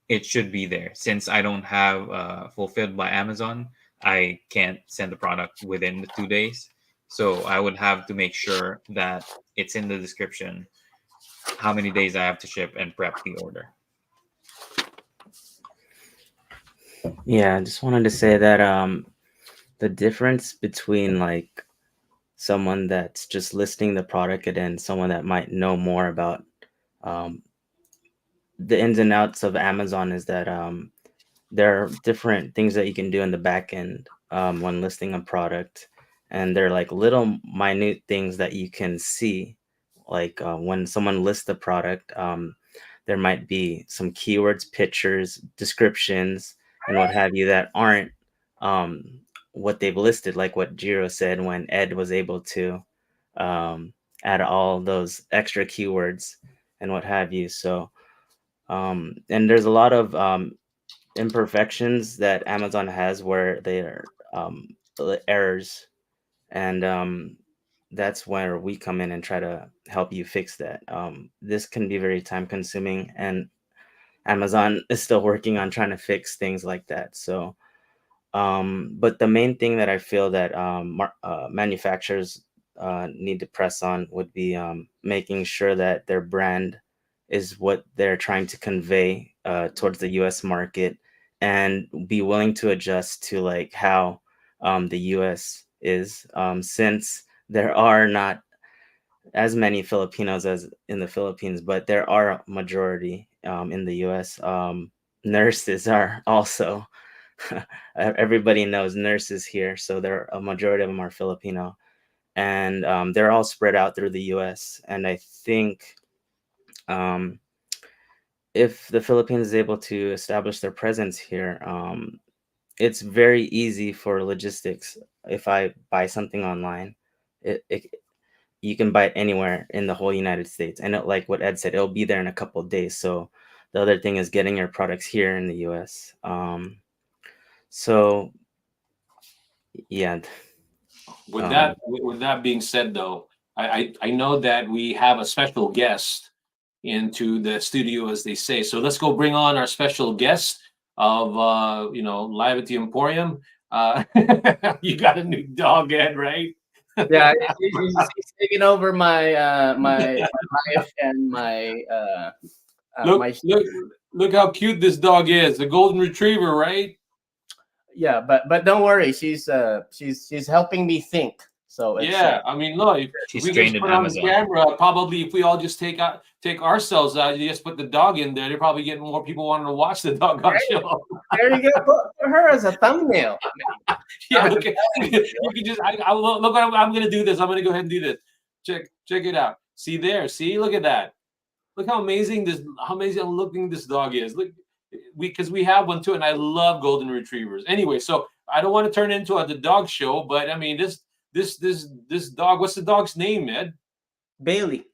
Speaker 4: it should be there. Since I don't have fulfilled by Amazon, I can't send the product within the 2 days. So I would have to make sure that it's in the description how many days I have to ship and prep the order.
Speaker 3: Yeah, I just wanted to say that the difference between like someone that's just listing the product and then someone that might know more about um, the ins and outs of Amazon is that there are different things that you can do in the back end when listing a product, and they're like little minute things that you can see. Like when someone lists the product, there might be some keywords, pictures, descriptions, and what have you that aren't um, what they've listed. Like what Jiro said when Ed was able to um, add all those extra keywords and what have you. So and there's a lot of imperfections that Amazon has where they are errors, and that's where we come in and try to help you fix that. This can be very time consuming, and Amazon is still working on trying to fix things like that. So, but the main thing that I feel that manufacturers need to press on would be making sure that their brand is what they're trying to convey towards the U.S. market, and be willing to adjust to like how the U.S. is, since there are not as many Filipinos as in the Philippines, but there are a majority in the U.S. Nurses are also everybody knows nurses here, so there a majority of them are Filipino, and they're all spread out through the U.S. And I think um, if the Philippines is able to establish their presence here, it's very easy for logistics. If I buy something online, it you can buy it anywhere in the whole United States, and like what Ed said, it'll be there in a couple of days. So the other thing is getting your products here in the U.S. So yeah.
Speaker 1: With that being said, though, I know that we have a special guest into the studio, as they say. So let's go bring on our special guest of live at the Emporium. Uh, you got a new dog, Ed, right?
Speaker 2: Yeah, he's taking over my life and
Speaker 1: Look,
Speaker 2: my
Speaker 1: look how cute this dog is. The golden retriever, right?
Speaker 2: yeah. But don't worry, she's helping me think. So it's
Speaker 1: Yeah, I mean, look, if
Speaker 4: She's
Speaker 1: we can
Speaker 4: trained
Speaker 1: just
Speaker 4: in
Speaker 1: put on the
Speaker 4: Amazon.
Speaker 1: camera, probably if we all just take ourselves out, you just put the dog in there, they're probably getting more people wanting to watch the doggone show.
Speaker 2: there you go. Put her as a thumbnail.
Speaker 1: Yeah,
Speaker 2: I'm
Speaker 1: look at
Speaker 2: telling you.
Speaker 1: you can just look what I'm gonna do this. I'm gonna go ahead and do this. Check it out. See there, see, look at that. Look how amazing looking this dog is. Look, because we have one too, and I love golden retrievers. Anyway, so I don't want to turn it into the dog show, but I mean this dog. What's the dog's name, Ed?
Speaker 2: Bailey.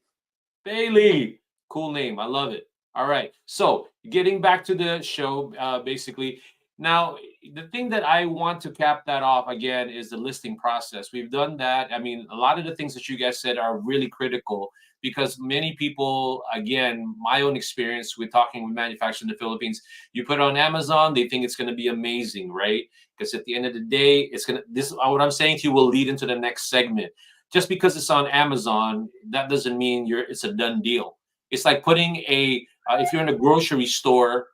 Speaker 1: Bailey. Cool name. I love it. All right. So getting back to the show, basically, now the thing that I want to cap that off again is the listing process. We've done that. I mean, a lot of the things that you guys said are really critical because many people, again, my own experience with talking with manufacturers in the Philippines, you put it on Amazon, they think it's going to be amazing, right? Because at the end of the day, it's going to, this, what I'm saying to you will lead into the next segment. Just because it's on Amazon, that doesn't mean it's a done deal. It's like putting if you're in a grocery store,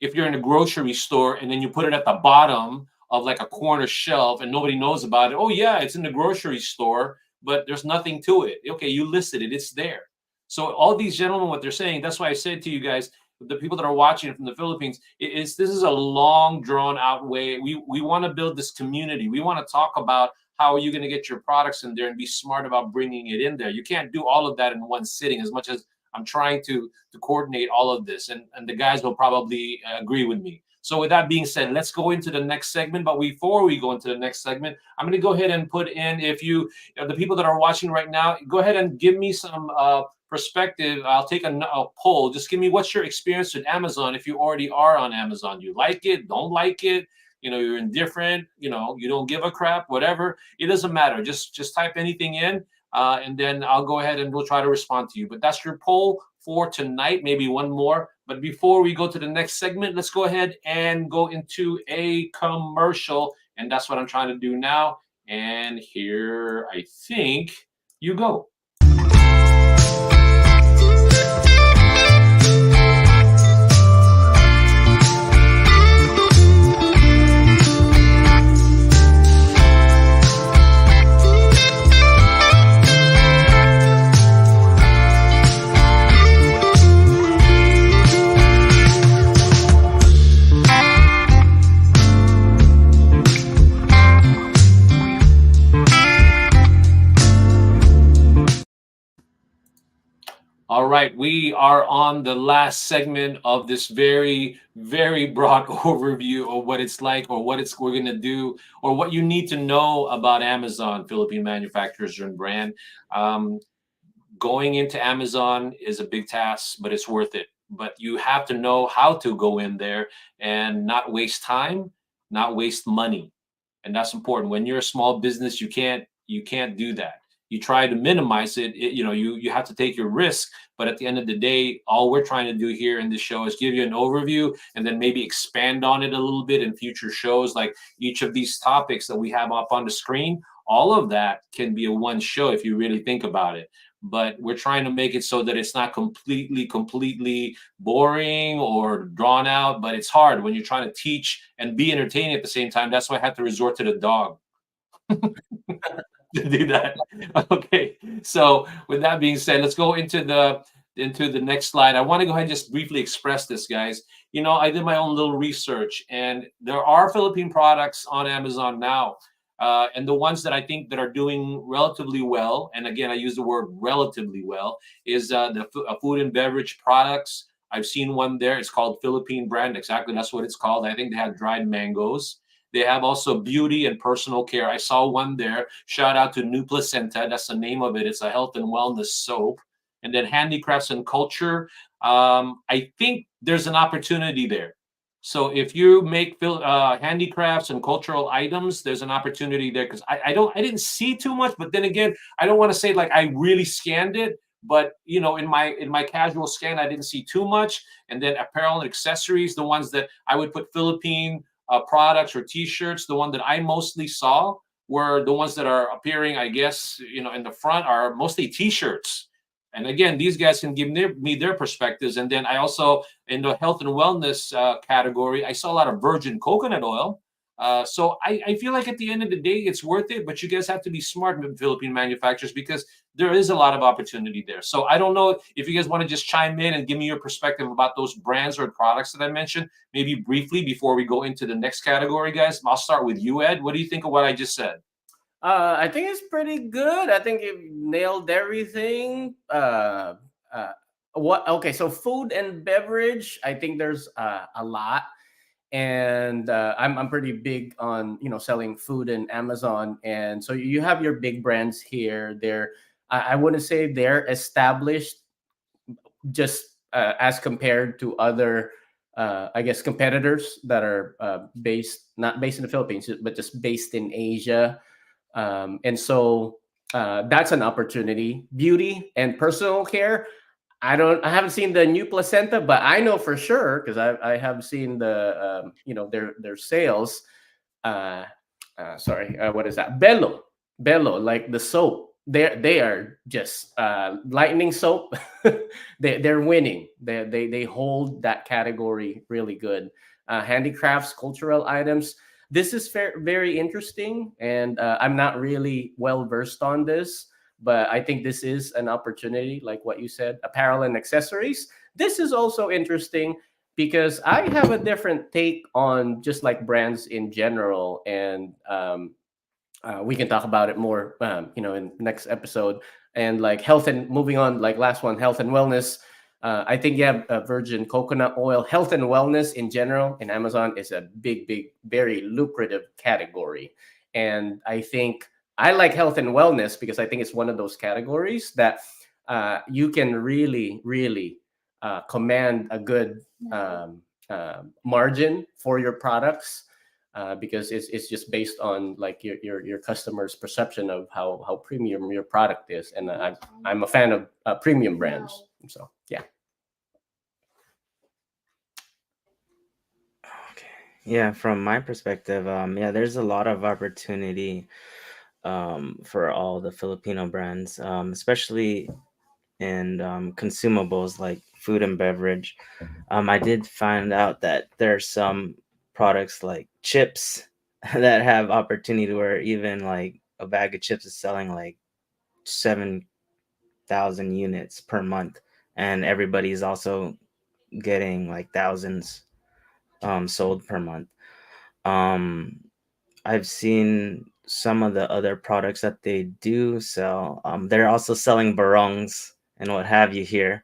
Speaker 1: if you're in a grocery store and then you put it at the bottom of like a corner shelf and nobody knows about it. Oh yeah, it's in the grocery store, but there's nothing to it. Okay, you listed it, it's there. So all these gentlemen, what they're saying, that's why I said to you guys, the people that are watching from the Philippines, this is a long drawn out way. We want to build this community. We want to talk about how are you going to get your products in there and be smart about bringing it in there. You can't do all of that in one sitting as much as I'm trying to coordinate all of this, and the guys will probably agree with me. So with that being said, let's go into the next segment. But before we go into the next segment, I'm going to go ahead and put in, if the people that are watching right now, go ahead and give me some perspective. I'll take a poll. Just give me what's your experience with Amazon if you already are on Amazon. You like it, don't like it, you're indifferent, you don't give a crap, whatever. It doesn't matter. Just type anything in, and then I'll go ahead and we'll try to respond to you. But that's your poll for tonight, maybe one more. But before we go to the next segment, let's go ahead and go into a commercial. And that's what I'm trying to do now. And here, I think you go. All right, we are on the last segment of this very, very broad overview of what it's like, or we're gonna do, or what you need to know about Amazon, Philippine manufacturers and brand. Um, Going into Amazon is a big task, but it's worth it. But you have to know how to go in there and not waste time, not waste money, and that's important. When you're a small business, you can't do that. You try to minimize it. You have to take your risk, but at the end of the day, all we're trying to do here in this show is give you an overview and then maybe expand on it a little bit in future shows. Like each of these topics that we have up on the screen, all of that can be a one show if you really think about it. But we're trying to make it so that it's not completely boring or drawn out. But it's hard when you're trying to teach and be entertaining at the same time. That's why I had to resort to the dog to do that. Okay. So with that being said, let's go into the next slide. I want to go ahead and just briefly express this, guys. I did my own little research, and there are Philippine products on Amazon now. And the ones that I think that are doing relatively well, and again, I use the word relatively well, is the food and beverage products. I've seen one there. It's called Philippine brand. Exactly, that's what it's called. I think they have dried mangoes. They have also beauty and personal care. I saw one there. Shout out to New Placenta. That's the name of it. It's a health and wellness soap. And then handicrafts and culture. I think there's an opportunity there. So if you make handicrafts and cultural items, there's an opportunity there, because I didn't see too much, but then again, I don't want to say like I really scanned it, but in my casual scan, I didn't see too much. And then apparel and accessories, the ones that I would put Philippine products or T-shirts, the one that I mostly saw were the ones that are appearing, I guess, in the front are mostly T-shirts. And again, these guys can give me their perspectives. And then I also, in the health and wellness category, I saw a lot of virgin coconut oil. So I feel like at the end of the day, it's worth it. But you guys have to be smart with Philippine manufacturers because there is a lot of opportunity there. So I don't know if you guys want to just chime in and give me your perspective about those brands or products that I mentioned, maybe briefly before we go into the next category, guys. I'll start with you, Ed. What do you think of what I just said?
Speaker 2: I think it's pretty good. I think you nailed everything. What? Okay, so food and beverage. I think there's a lot, and I'm pretty big on selling food in Amazon, and so you have your big brands here. I wouldn't say they're established just as compared to other I guess competitors that are based not based in the Philippines but just based in Asia, and so that's an opportunity. Beauty and personal care. I haven't seen the new placenta, but I know for sure because I have seen the their sales. Uh, Sorry, what is that? Bello, like the soap. They are just lightning soap. They're winning. They hold that category really good. Handicrafts, cultural items. This is very interesting, and I'm not really well versed on this, but I think this is an opportunity, like what you said, apparel and accessories. This is also interesting because I have a different take on just like brands in general, and we can talk about it more, in next episode. And like health and moving on, like last one, health and wellness. I think yeah, virgin coconut oil, health and wellness in general in Amazon is a big, very lucrative category, and I think I like health and wellness because I think it's one of those categories that you can really command a good margin for your products because it's just based on like your customer's perception of how premium your product is, and I'm a fan of premium brands. So yeah.
Speaker 3: Okay. Yeah, from my perspective, yeah, there's a lot of opportunity for all the Filipino brands, especially in consumables like food and beverage. I did find out that there are some products like chips that have opportunity where even like a bag of chips is selling like 7,000 units per month, and everybody's also getting like thousands sold per month. Um, I've seen some of the other products that they do sell. They're also selling barongs and what have you here,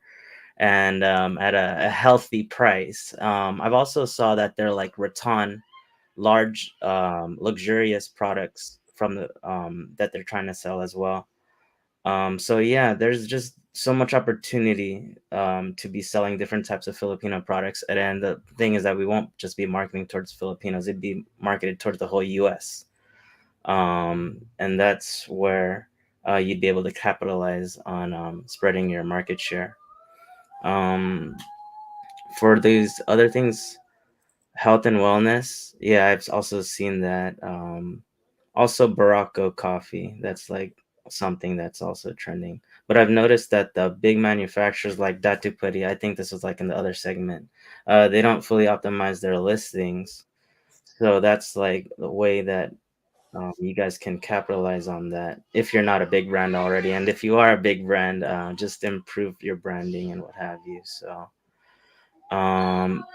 Speaker 3: and at a healthy price. I've also saw that they're like rattan, large, luxurious products from the that they're trying to sell as well. So yeah, there's just so much opportunity to be selling different types of Filipino products. And the thing is that we won't just be marketing towards Filipinos; it'd be marketed towards the whole U.S. And that's where you'd be able to capitalize on spreading your market share. Um, for these other things, health and wellness, yeah, I've also seen that. Also, Baracco coffee, that's like something that's also trending. But I've noticed that the big manufacturers like Datu Putty, I think this was like in the other segment, they don't fully optimize their listings. So that's like the way that you guys can capitalize on that if you're not a big brand already. And if you are a big brand, just improve your branding and what have you. So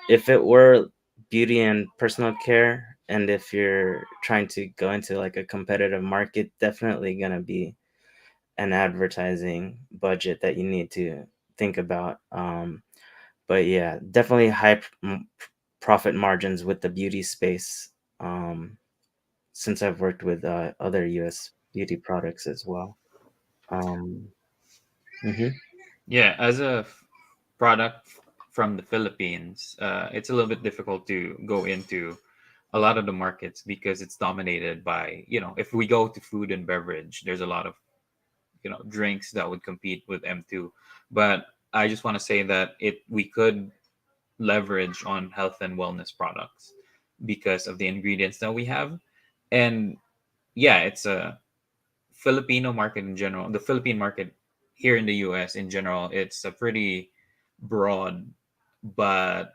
Speaker 3: if it were beauty and personal care, and if you're trying to go into like a competitive market, definitely gonna be an advertising budget that you need to think about. But yeah, definitely profit margins with the beauty space. Since I've worked with other U.S. beauty products as well. Um, mhm.
Speaker 4: Yeah, as a product from the Philippines, it's a little bit difficult to go into a lot of the markets because it's dominated by, if we go to food and beverage, there's a lot of, drinks that would compete with M2. But I just want to say that we could leverage on health and wellness products because of the ingredients that we have. And yeah, it's a Filipino market in general. The Philippine market here in the US in general, it's a pretty broad but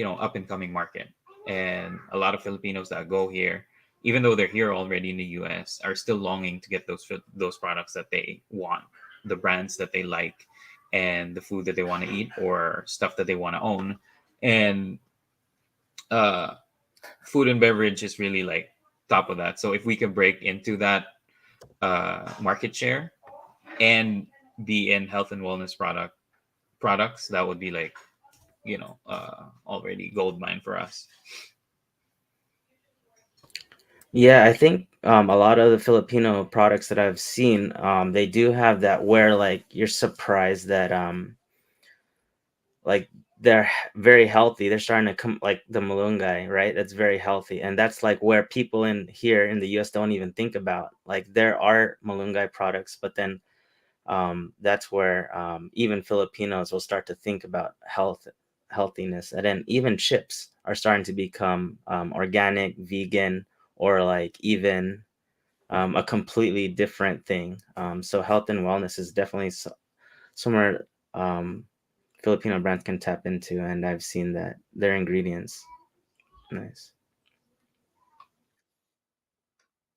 Speaker 4: up and coming market. And a lot of Filipinos that go here, even though they're here already in the US, are still longing to get those products that they want, the brands that they like, and the food that they want to eat or stuff that they want to own. And uh food and beverage is really like top of that. So if we can break into that market share and be in health and wellness products, that would be like already gold mine for us.
Speaker 3: Yeah, I think a lot of the Filipino products that I've seen, they do have that where like you're surprised that like they're very healthy. They're starting to come like the malunggay, right? That's very healthy, and that's like where people in here in the U.S. don't even think about. Like there are malunggay products, but then that's where even Filipinos will start to think about healthiness, and then even chips are starting to become organic, vegan, or like even a completely different thing. So health and wellness is definitely somewhere Filipino brands can tap into, and I've seen that their ingredients. Nice.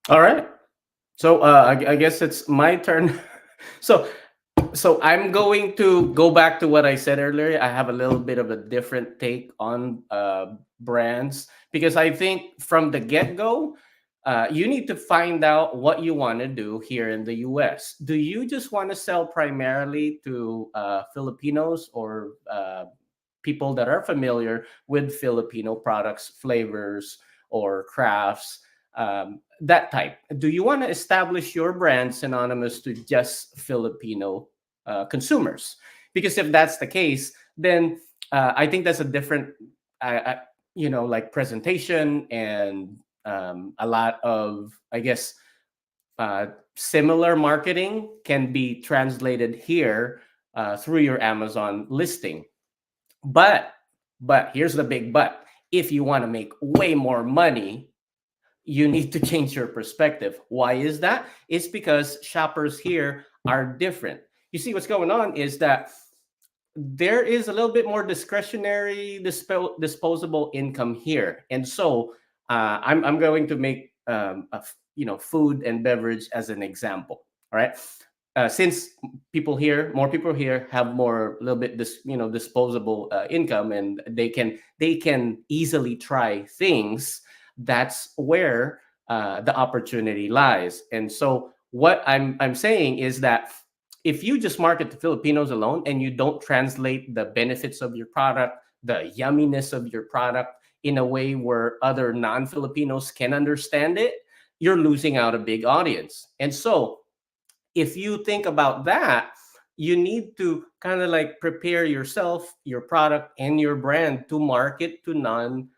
Speaker 2: All right. So I guess it's my turn. so I'm going to go back to what I said earlier. I have a little bit of a different take on brands because I think from the get go, you need to find out what you want to do here in the US. Do you just want to sell primarily to Filipinos or people that are familiar with Filipino products, flavors, or crafts? That type. Do you want to establish your brand synonymous to just Filipino consumers? Because if that's the case, then I think that's a different, like presentation and a lot of, I guess, similar marketing can be translated here through your Amazon listing. But here's the big but. If you want to make way more money, you need to change your perspective. Why is that? It's because shoppers here are different. You see, what's going on is that there is a little bit more discretionary disposable income here, and so I'm going to make food and beverage as an example. All right, since more people here have more a little bit disposable income, and they can easily try things. That's where the opportunity lies. And so what I'm saying is that if you just market to Filipinos alone and you don't translate the benefits of your product, the yumminess of your product in a way where other non-Filipinos can understand it, you're losing out a big audience. And so if you think about that, you need to kind of like prepare yourself, your product, and your brand to market to non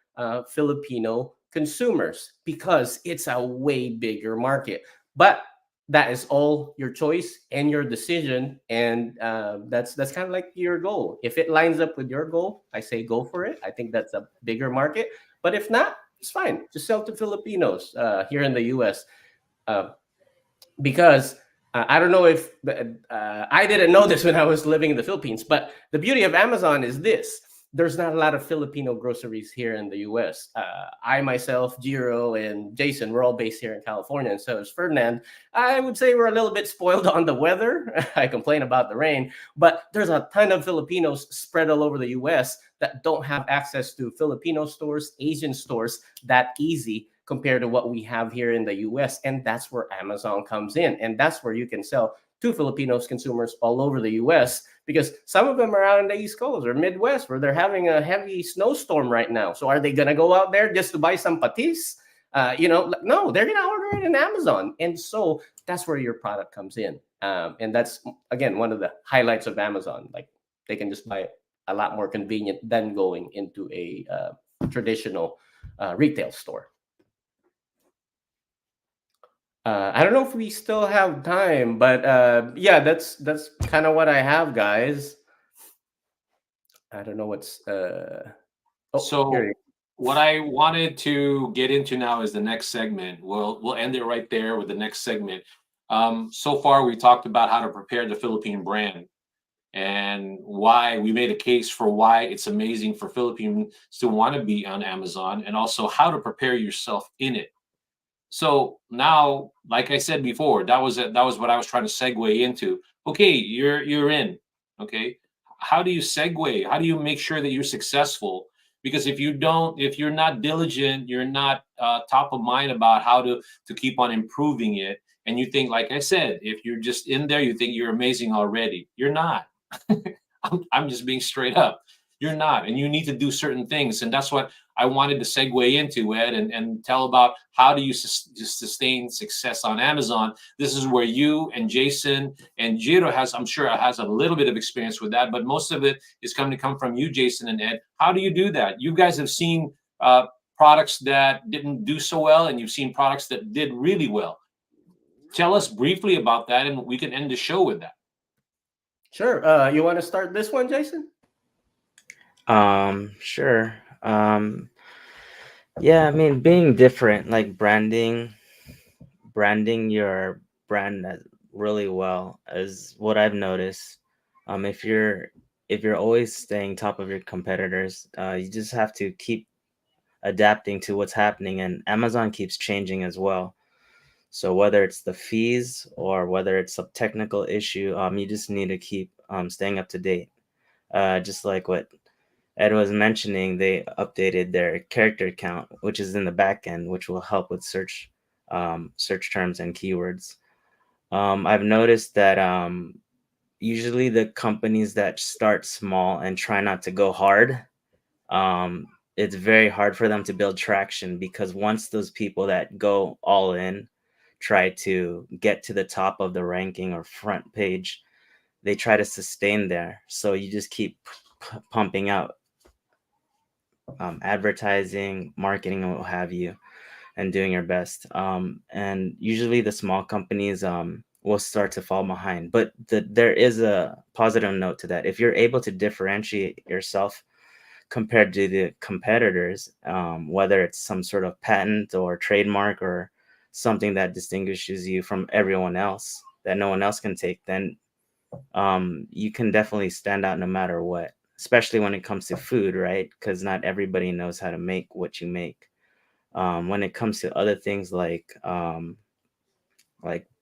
Speaker 2: Filipino consumers because it's a way bigger market. But that is all your choice and your decision, and that's kind of like your goal. If it lines up with your goal, I say go for it. I think that's a bigger market. But if not, it's fine. Just sell to Filipinos here in the U.S. Uh, because I don't know if I didn't know this when I was living in the Philippines, but the beauty of Amazon is this. There's not a lot of Filipino groceries here in the US. I myself, Jiro, and Jason, we're all based here in California, and so is Ferdinand. I would say we're a little bit spoiled on the weather. I complain about the rain, but there's a ton of Filipinos spread all over the US that don't have access to Filipino stores, Asian stores that easy compared to what we have here in the US. And that's where Amazon comes in. And that's where you can sell to Filipinos consumers all over the US because some of them are out in the East Coast or Midwest where they're having a heavy snowstorm right now. So are they going to go out there just to buy some patis? No, they're going to order it in Amazon. And so that's where your product comes in. And that's, again, one of the highlights of Amazon. Like they can just buy it a lot more convenient than going into a traditional retail store. I don't know if we still have time, but yeah, that's kind of what I have, guys. I don't know what's. Oh,
Speaker 1: So
Speaker 2: here you
Speaker 1: what I wanted to get into now is the next segment. We'll end it right there with the next segment. So far, we talked about how to prepare the Philippine brand and why we made a case for why it's amazing for Philippines to want to be on Amazon, and also how to prepare yourself in it. So now, like I said before, that was what I was trying to segue into. Okay, you're in. Okay, how do you segue? How do you make sure that you're successful? Because if you don't, if you're not diligent, you're not top of mind about how to keep on improving it, and you think, like I said, if you're just in there, you think you're amazing already. You're not. I'm just being straight up. You're not, and you need to do certain things, and that's what I wanted to segue into, Ed, and tell about how do you sustain success on Amazon. This is where you and Jason and Jiro has, I'm sure, has a little bit of experience with that, but most of it is coming to come from you, Jason and Ed. How do you do that? You guys have seen products that didn't do so well, and you've seen products that did really well. Tell us briefly about that, and we can end the show with that.
Speaker 2: Sure. You want to start this one, Jason?
Speaker 3: Sure. Yeah, I mean, being different, like branding your brand really well is what I've noticed. If you're always staying top of your competitors, you just have to keep adapting to what's happening, and Amazon keeps changing as well. So whether it's the fees or whether it's a technical issue, you just need to keep staying up to date. Just like what Ed was mentioning, they updated their character count, which is in the back end, which will help with search terms and keywords. I've noticed that usually the companies that start small and try not to go hard, um, it's very hard for them to build traction, because once those people that go all in try to get to the top of the ranking or front page, they try to sustain there. So you just keep pumping out advertising, marketing, and what have you, and doing your best. And usually the small companies will start to fall behind. But there is a positive note to that. If you're able to differentiate yourself compared to the competitors, whether it's some sort of patent or trademark or something that distinguishes you from everyone else that no one else can take, then you can definitely stand out no matter what, especially when it comes to food, right? Because not everybody knows how to make what you make. When it comes to other things like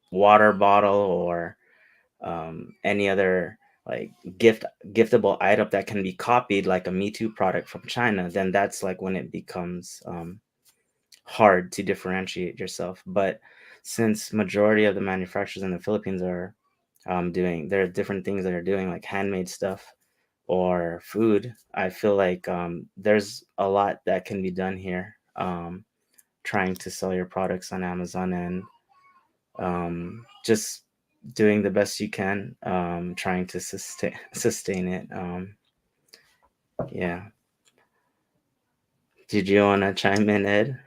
Speaker 3: water bottle or any other like giftable item that can be copied, like a Me Too product from China, then that's like when it becomes hard to differentiate yourself. But since majority of the manufacturers in the Philippines are there are different things that are doing, like handmade stuff or food, I feel like there's a lot that can be done here, trying to sell your products on Amazon, and just doing the best you can, trying to sustain it. Yeah. Did you want to chime in, Ed?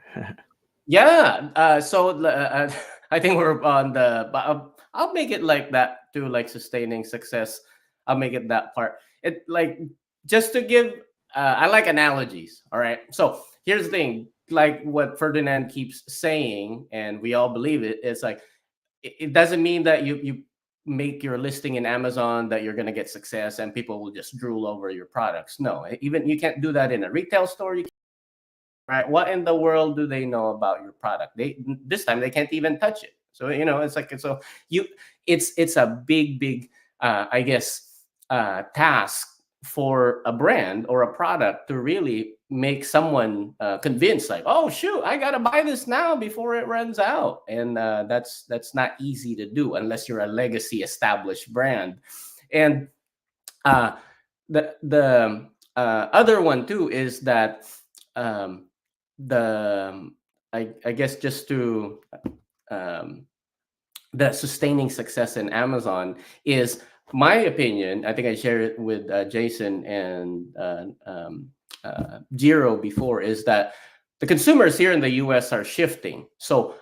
Speaker 2: Yeah. I think we're on the. But I'll make it like that too, like sustaining success. I'll make it that part. It like just to give. I like analogies. All right. So here's the thing. Like what Ferdinand keeps saying, and we all believe it. It's like it doesn't mean that you make your listing in Amazon that you're going to get success and people will just drool over your products. No, even you can't do that in a retail store. Right? What in the world do they know about your product? They this time they can't even touch it. So it's like so you it's a big I guess task for a brand or a product to really make someone convinced, like, oh shoot, I gotta buy this now before it runs out. And that's not easy to do unless you're a legacy established brand. And the other one too is that um, the I guess just to um, the sustaining success in Amazon is my opinion. I think I shared it with Jason and Jiro before. Is that the consumers here in the U.S. are shifting. So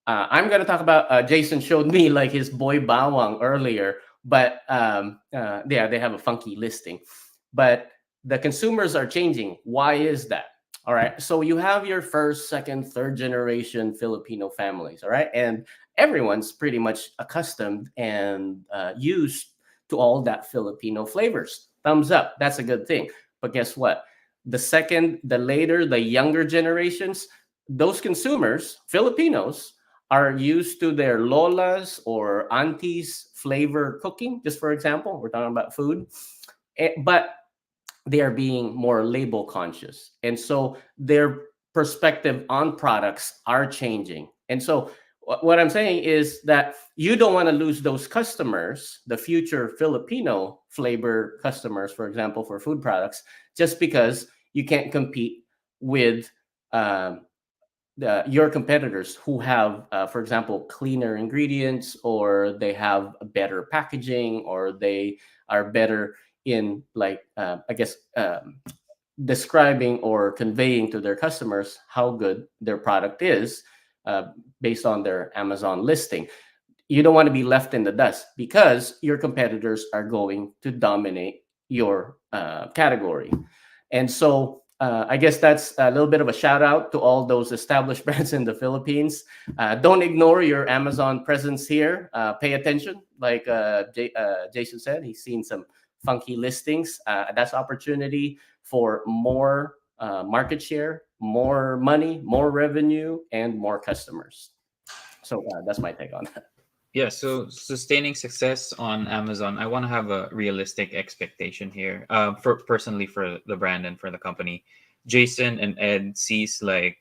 Speaker 2: I'm going to talk about. Jason showed me like his boy bawang earlier, but yeah, they have a funky listing. But the consumers are changing. Why is that? All right. So you have your first, second, third generation Filipino families. All right. And everyone's pretty much accustomed and used to all that Filipino flavors. Thumbs up. That's a good thing. But guess what? The second, the later, the younger generations, those consumers, Filipinos, are used to their lolas or aunties flavor cooking. Just for example, we're talking about food. But they are being more label conscious, and so their perspective on products are changing. And so what I'm saying is that you don't want to lose those customers, the future Filipino flavor customers, for example, for food products, just because you can't compete with um, your competitors who have, for example, cleaner ingredients, or they have better packaging, or they are better in, like, I guess, describing or conveying to their customers how good their product is, uh, based on their Amazon listing. You don't want to be left in the dust because your competitors are going to dominate your category. And so I guess that's a little bit of a shout out to all those established brands in the Philippines. Don't ignore your Amazon presence here. Pay attention. Like Jason said, he's seen some funky listings. That's opportunity for more market share, more money, more revenue, and more customers. So that's my take on that.
Speaker 4: Yeah, so sustaining success on Amazon, I want to have a realistic expectation here. For personally for the brand and for the company, Jason and Ed sees like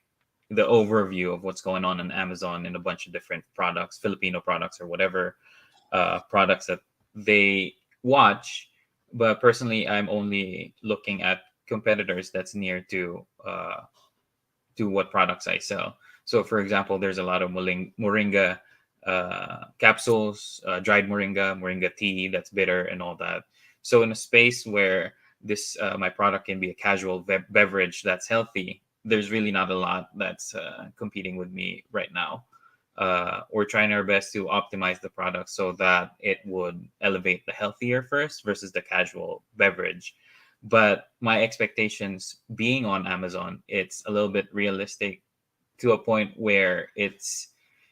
Speaker 4: the overview of what's going on Amazon in a bunch of different products, Filipino products or whatever products that they watch. But personally, I'm only looking at competitors that's near to what products I sell. So, for example, there's a lot of moringa capsules, dried moringa, moringa tea that's bitter, and all that. So, in a space where this my product can be a casual beverage that's healthy, there's really not a lot that's competing with me right now. We're trying our best to optimize the product so that it would elevate the healthier first versus the casual beverage. But my expectations being on Amazon, it's a little bit realistic to a point where it's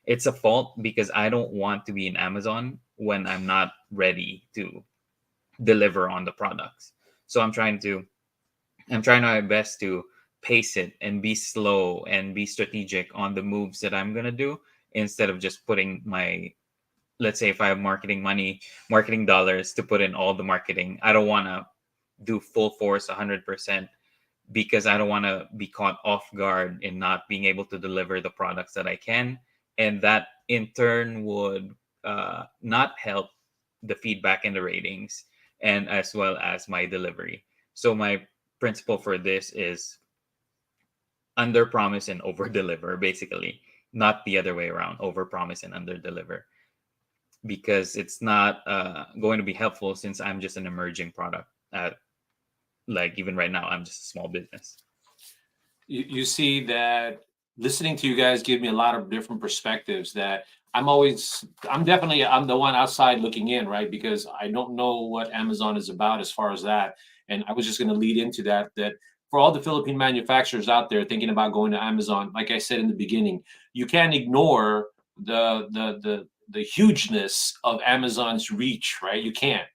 Speaker 4: a fault because I don't want to be in Amazon when I'm not ready to deliver on the products. So I'm trying my best to pace it and be slow and be strategic on the moves that I'm gonna do instead of just putting my, let's say if I have marketing dollars to put in all the marketing, I don't want to do full force 100% because I don't want to be caught off guard in not being able to deliver the products that I can. And that in turn would not help the feedback and the ratings and as well as my delivery. So my principle for this is under promise and over deliver, basically, not the other way around, over promise and under deliver, because it's not going to be helpful since I'm just an emerging product. Like even right now, I'm just a small business.
Speaker 1: You see that listening to you guys give me a lot of different perspectives that I'm the one outside looking in, right? Because I don't know what Amazon is about as far as that. And I was just going to lead into that for all the Philippine manufacturers out there thinking about going to Amazon, like I said in the beginning, you can't ignore the hugeness of Amazon's reach, right? You can't.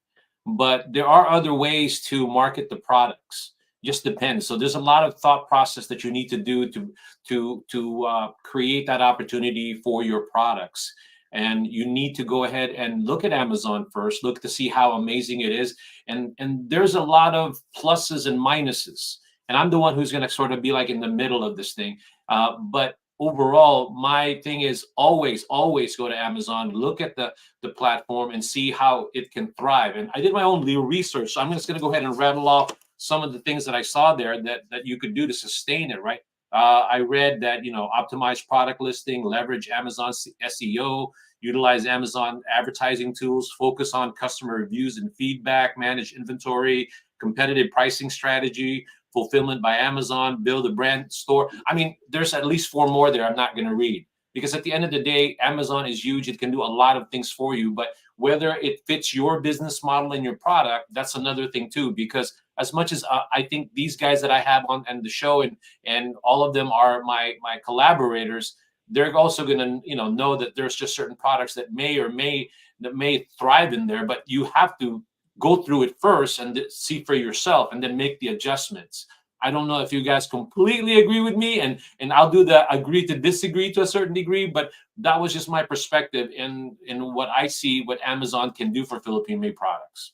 Speaker 1: But there are other ways to market the products. Just depends. So there's a lot of thought process that you need to do to create that opportunity for your products. And you need to go ahead and look at Amazon first, look to see how amazing it is. And there's a lot of pluses and minuses. And I'm the one who's going to sort of be like in the middle of this thing. But overall, my thing is always go to Amazon, look at the platform and see how it can thrive. And I did my own little research. So I'm just going to go ahead and rattle off some of the things that I saw there that you could do to sustain it, right? I read that, optimize product listing, leverage Amazon SEO, utilize Amazon advertising tools, focus on customer reviews and feedback, manage inventory, competitive pricing strategy, fulfillment by Amazon, build a brand store. I mean, there's at least 4 more there I'm not going to read, because at the end of the day, Amazon is huge. It can do a lot of things for you. But whether it fits your business model and your product, that's another thing too. Because as much as I think these guys that I have on the show, and all of them are my collaborators, they're also going to know that there's just certain products that may thrive in there, but you have to go through it first and see for yourself and then make the adjustments. I don't know if you guys completely agree with me, and I'll do the agree to disagree to a certain degree, but that was just my perspective in what I see what Amazon can do for Philippine made products.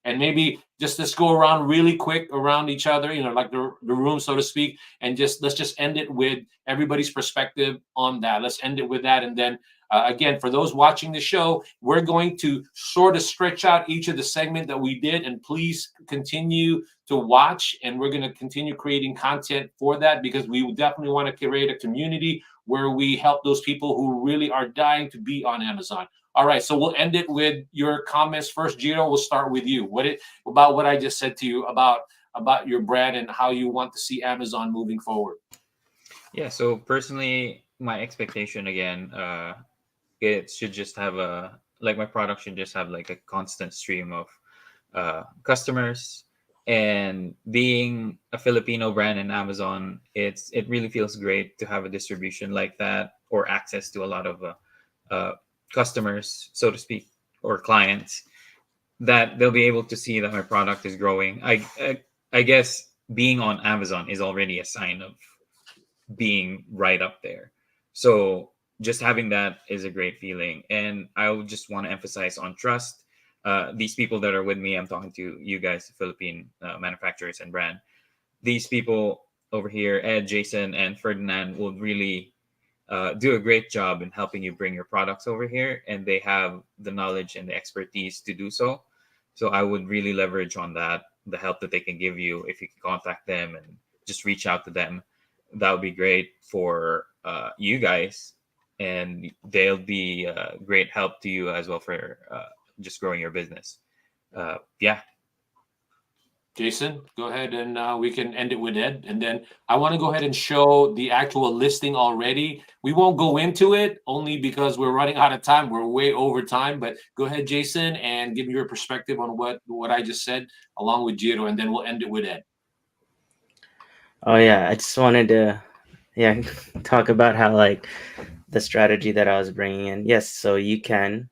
Speaker 1: And maybe just let's go around really quick around each other, like the room, so to speak, and let's just end it with everybody's perspective on that. Let's end it with that. And then again, for those watching the show, we're going to sort of stretch out each of the segment that we did, and please continue to watch, and we're going to continue creating content for that, because we definitely want to create a community where we help those people who really are dying to be on Amazon. All right, so we'll end it with your comments first. Giro, we'll start with you. About what I just said to you about your brand and how you want to see Amazon moving forward?
Speaker 4: Yeah, so personally, my expectation again, it should just have my product should just have like a constant stream of customers. And being a Filipino brand in Amazon, it really feels great to have a distribution like that, or access to a lot of customers, so to speak, or clients, that they'll be able to see that my product is growing. I guess being on Amazon is already a sign of being right up there. So just having that is a great feeling. And I would just want to emphasize on trust. These people that are with me, I'm talking to you guys, the Philippine manufacturers and brand. These people over here, Ed, Jason, and Ferdinand, will really do a great job in helping you bring your products over here, and they have the knowledge and the expertise to do so. So I would really leverage on that, the help that they can give you. If you can contact them and just reach out to them, that would be great for you guys, and they'll be great help to you as well for just growing your business. Yeah.
Speaker 1: Jason, go ahead, and we can end it with Ed. And then I want to go ahead and show the actual listing already. We won't go into it only because we're running out of time. We're way over time. But go ahead, Jason, and give me your perspective on what I just said, along with Jiro, and then we'll end it with Ed.
Speaker 3: Oh yeah, I just wanted to talk about how like the strategy that I was bringing in. Yes, so you can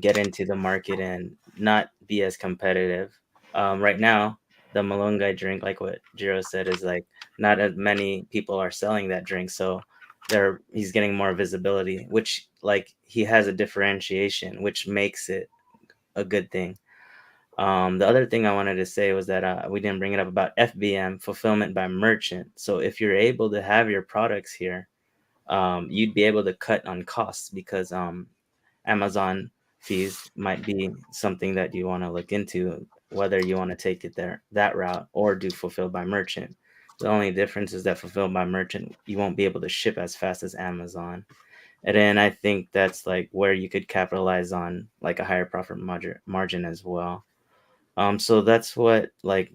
Speaker 3: get into the market and not be as competitive. Right now, the Malunggay drink, like what Jiro said, is like not as many people are selling that drink, so he's getting more visibility, which like he has a differentiation, which makes it a good thing. The other thing I wanted to say was that we didn't bring it up about FBM, fulfillment by merchant. So if you're able to have your products here, you'd be able to cut on costs, because Amazon fees might be something that you want to look into, whether you want to take it that route or do fulfilled by merchant. The only difference is that fulfilled by merchant, you won't be able to ship as fast as Amazon. And then I think that's like where you could capitalize on like a higher profit margin as well. So that's what like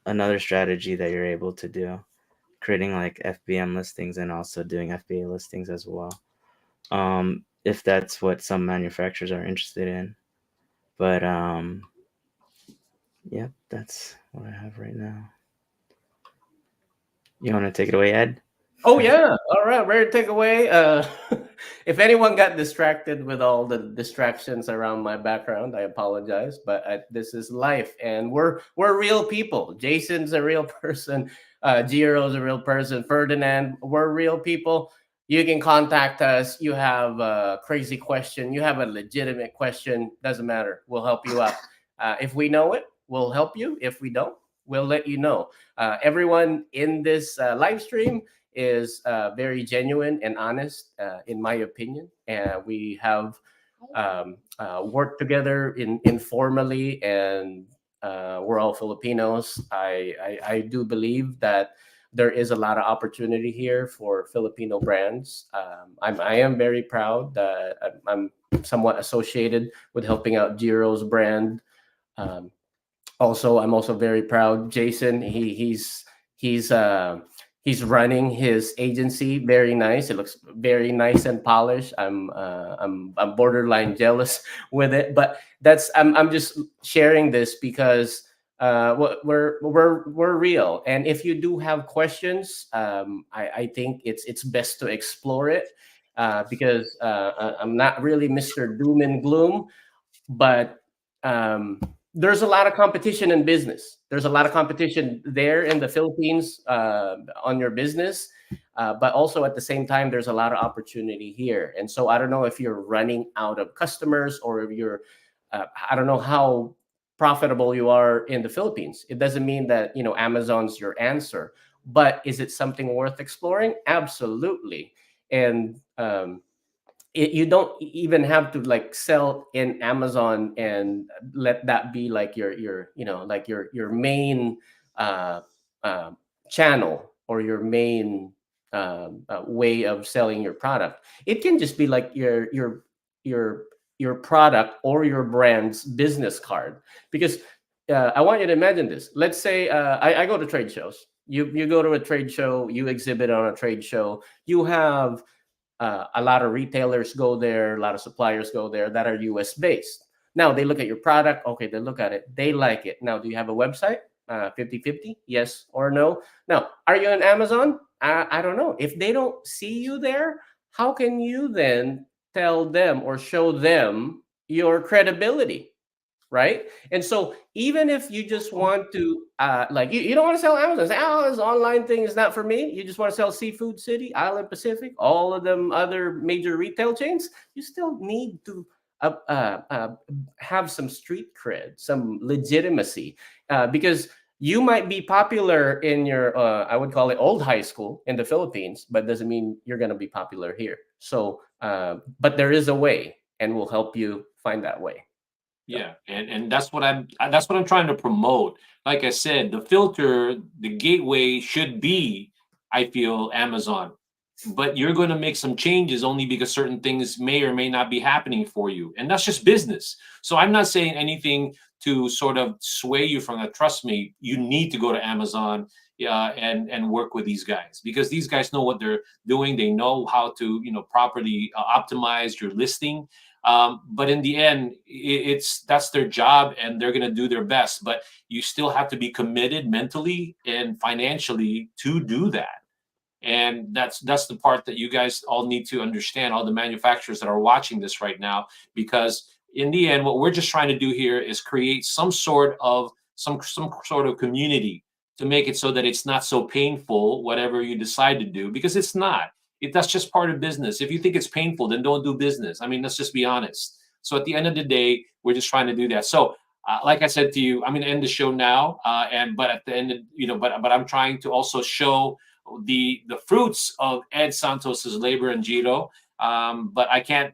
Speaker 3: another strategy that you're able to do, creating like FBM listings and also doing FBA listings as well. If that's what some manufacturers are interested in. But yeah, that's what I have right now. You want to take it away, Ed?
Speaker 2: Oh yeah. All right, ready to take away. If anyone got distracted with all the distractions around my background, I apologize, but this is life, and we're real people. Jason's a real person. Giro's a real person. Ferdinand, we're real people. You can contact us. You have a crazy question, you have a legitimate question, doesn't matter. We'll help you out. If we know it, we'll help you. If we don't, we'll let you know. Everyone in this live stream is very genuine and honest, in my opinion. And we have worked together informally, and we're all Filipinos. I do believe that there is a lot of opportunity here for Filipino brands. I am very proud that I'm somewhat associated with helping out Giro's brand. Also, I'm also very proud. Jason, he's He's running his agency very nice. It looks very nice and polished. I'm borderline jealous with it, but I'm just sharing this because we're real. And if you do have questions, I think it's best to explore it, because I'm not really Mr. Doom and Gloom, but um, there's a lot of competition in business. There's a lot of competition there in the Philippines, on your business, but also at the same time, there's a lot of opportunity here. And so I don't know if you're running out of customers, or if you're, I don't know how profitable you are in the Philippines. It doesn't mean that, Amazon's your answer, but is it something worth exploring? Absolutely. And you don't even have to like sell in Amazon and let that be like your main uh, uh, channel, or your main way of selling your product. It can just be like your your product or your brand's business card. Because I want you to imagine this. Let's say I go to trade shows. You go to a trade show, you exhibit on a trade show, you have a lot of retailers go there, a lot of suppliers go there that are US based. Now they look at your product, okay, they look at it, they like it. Now, do you have a website? 50-50, yes or no? Now, are you on Amazon? I don't know. If they don't see you there, how can you then tell them or show them your credibility? Right. And so even if you just want to like you don't want to sell Amazon, say, oh, this online thing is not for me, you just want to sell Seafood City, Island Pacific, all of them other major retail chains, you still need to have some street cred, some legitimacy, because you might be popular in your I would call it old high school in the Philippines, but doesn't mean you're going to be popular here. So but there is a way, and we'll help you find that way.
Speaker 1: Yeah, and that's what I'm trying to promote. Like I said, the filter, the gateway should be, I feel, Amazon. But you're going to make some changes only because certain things may or may not be happening for you, and that's just business. So I'm not saying anything to sort of sway you from that. Trust me, you need to go to Amazon, and work with these guys, because these guys know what they're doing. They know how to properly optimize your listing. But in the end, that's their job, and they're going to do their best. But you still have to be committed mentally and financially to do that. And that's the part that you guys all need to understand, all the manufacturers that are watching this right now, because in the end, what we're just trying to do here is create some sort of community to make it so that it's not so painful, whatever you decide to do, because it's not. That's just part of business. If you think it's painful, then don't do business. I mean, let's just be honest. So at the end of the day, we're just trying to do that. So like I said to you, I'm going to end the show now, and but at the end, but I'm trying to also show the fruits of Ed Santos's labor and Giro. But I can't,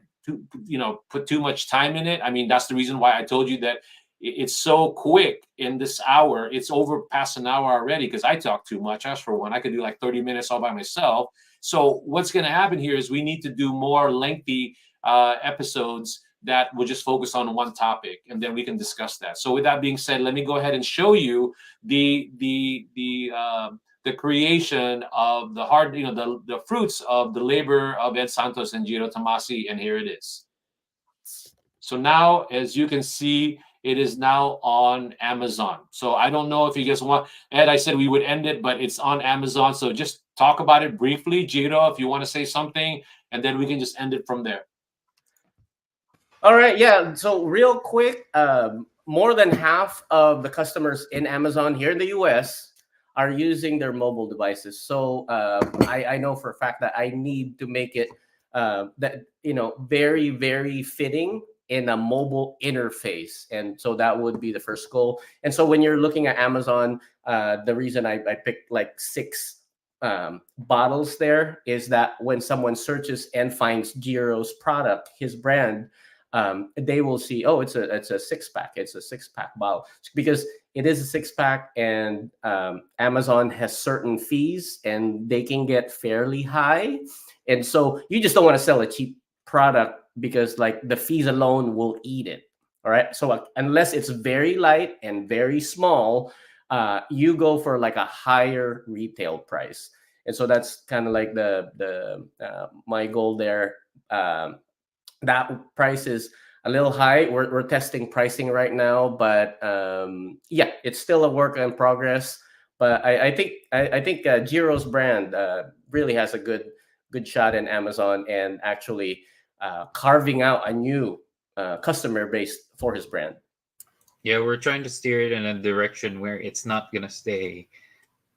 Speaker 1: put too much time in it. I mean, that's the reason why I told you that it's so quick in this hour. It's over past an hour already because I talk too much. As for one, I could do like 30 minutes all by myself. So what's going to happen here is we need to do more lengthy episodes that will just focus on one topic, and then we can discuss that. So with that being said, let me go ahead and show you the creation of the hard, the fruits of the labor of Ed Santos and Giro Tomasi, and here it is. So now, as you can see, it is now on Amazon. So I don't know if you guys want, Ed, I said we would end it, but it's on Amazon. So just talk about it briefly, Giro, if you want to say something, and then we can just end it from there.
Speaker 2: All right, yeah. So real quick, more than half of the customers in Amazon here in the US are using their mobile devices. So I know for a fact that I need to make it very, very fitting in a mobile interface. And so that would be the first goal. And so when you're looking at Amazon, the reason I picked like 6 bottles there is that when someone searches and finds Giro's product, his brand, they will see, oh, it's a 6-pack. It's a 6-pack bottle, because it is a 6-pack, and Amazon has certain fees, and they can get fairly high. And so you just don't want to sell a cheap product, because like the fees alone will eat it. All right. So unless it's very light and very small, you go for like a higher retail price. And so that's kind of like the my goal there. That price is a little high. We're testing pricing right now, but yeah, it's still a work in progress. But I think Jiro's brand really has a good shot in Amazon, and actually carving out a new customer base for his brand.
Speaker 4: Yeah, we're trying to steer it in a direction where it's not gonna stay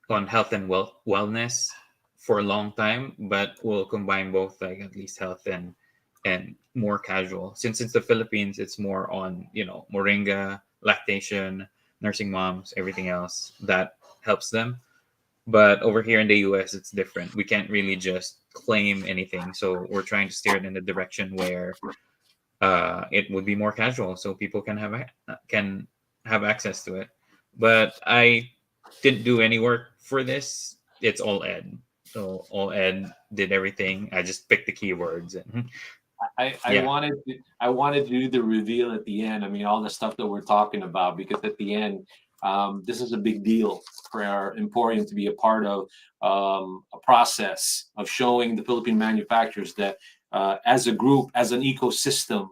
Speaker 4: on health and wellness for a long time, but we'll combine both, like at least health and more casual. Since it's the Philippines, it's more on, moringa, lactation, nursing moms, everything else that helps them. But over here in the US, it's different. We can't really just claim anything. So we're trying to steer it in a direction where it would be more casual, so people can have access to it. But I didn't do any work for this. It's all Ed. So all Ed did everything. I just picked the keywords and
Speaker 1: I
Speaker 4: yeah.
Speaker 1: wanted to do the reveal at the end. I mean, all the stuff that we're talking about, because at the end, this is a big deal for our Emporium to be a part of a process of showing the Philippine manufacturers that as a group, as an ecosystem,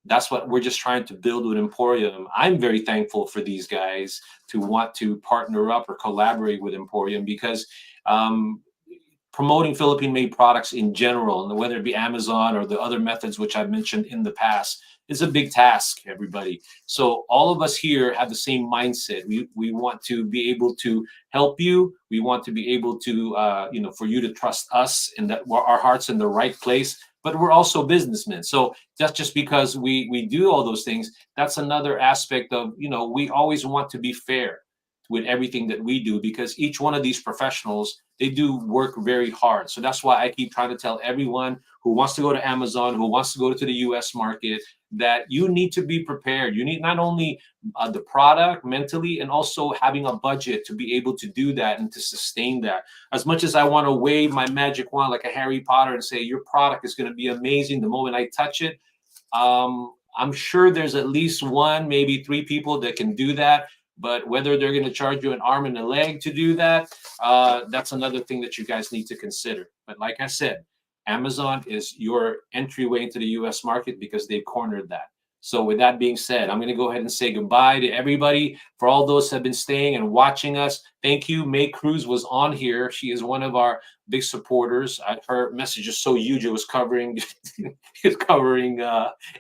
Speaker 1: that's what we're just trying to build with Emporium. I'm very thankful for these guys to want to partner up or collaborate with Emporium, because um, promoting Philippine-made products in general, and whether it be Amazon or the other methods which I've mentioned in the past, is a big task, everybody. So all of us here have the same mindset. We want to be able to help you. We want to be able to, for you to trust us and that our heart's in the right place. But we're also businessmen. So that's just because we do all those things. That's another aspect of, we always want to be fair with everything that we do, because each one of these professionals, they do work very hard. So that's why I keep trying to tell everyone who wants to go to Amazon, who wants to go to the US market, that you need to be prepared. You need not only the product mentally, and also having a budget to be able to do that and to sustain that. As much as I want to wave my magic wand like a Harry Potter and say your product is going to be amazing the moment I touch it, I'm sure there's at least one, maybe three people that can do that. But whether they're going to charge you an arm and a leg to do that, that's another thing that you guys need to consider. But like I said, Amazon is your entryway into the US market because they cornered that. So with that being said, I'm going to go ahead and say goodbye to everybody. For all those who have been staying and watching us, thank you. May Cruz was on here. She is one of our big supporters. Her message is so huge, it was covering it's covering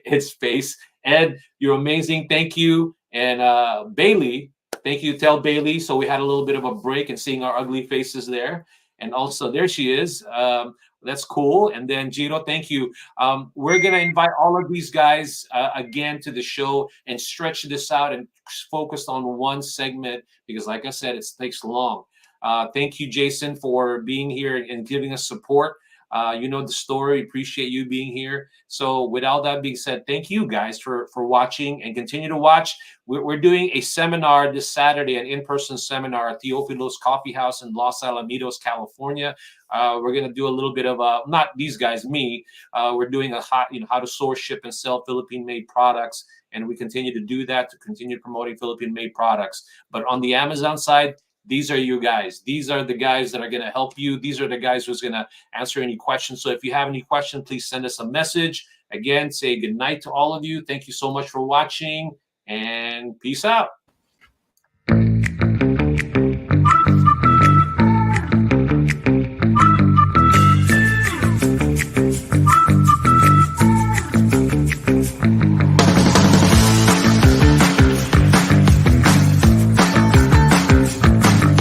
Speaker 1: its face. Ed, you're amazing. Thank you. And Bailey, thank you. Tell Bailey. So we had a little bit of a break and seeing our ugly faces there. And also there she is. That's cool. And then Giro, thank you. We're going to invite all of these guys again to the show and stretch this out and focus on one segment, because like I said, it takes long. Thank you, Jason, for being here and giving us support. You know the story. Appreciate you being here. So with all that being said, thank you guys for watching, and continue to watch. We're doing a seminar this Saturday, an in-person seminar at Teofilo's Coffee House in Los Alamitos, California. We're going to do a little bit of not these guys, me. We're doing how to source, ship, and sell Philippine-made products. And we continue to do that, to continue promoting Philippine-made products. But on the Amazon side, these are you guys. These are the guys that are going to help you. These are the guys who's going to answer any questions. So if you have any questions, please send us a message. Again, say good night to all of you. Thank you so much for watching, and peace out.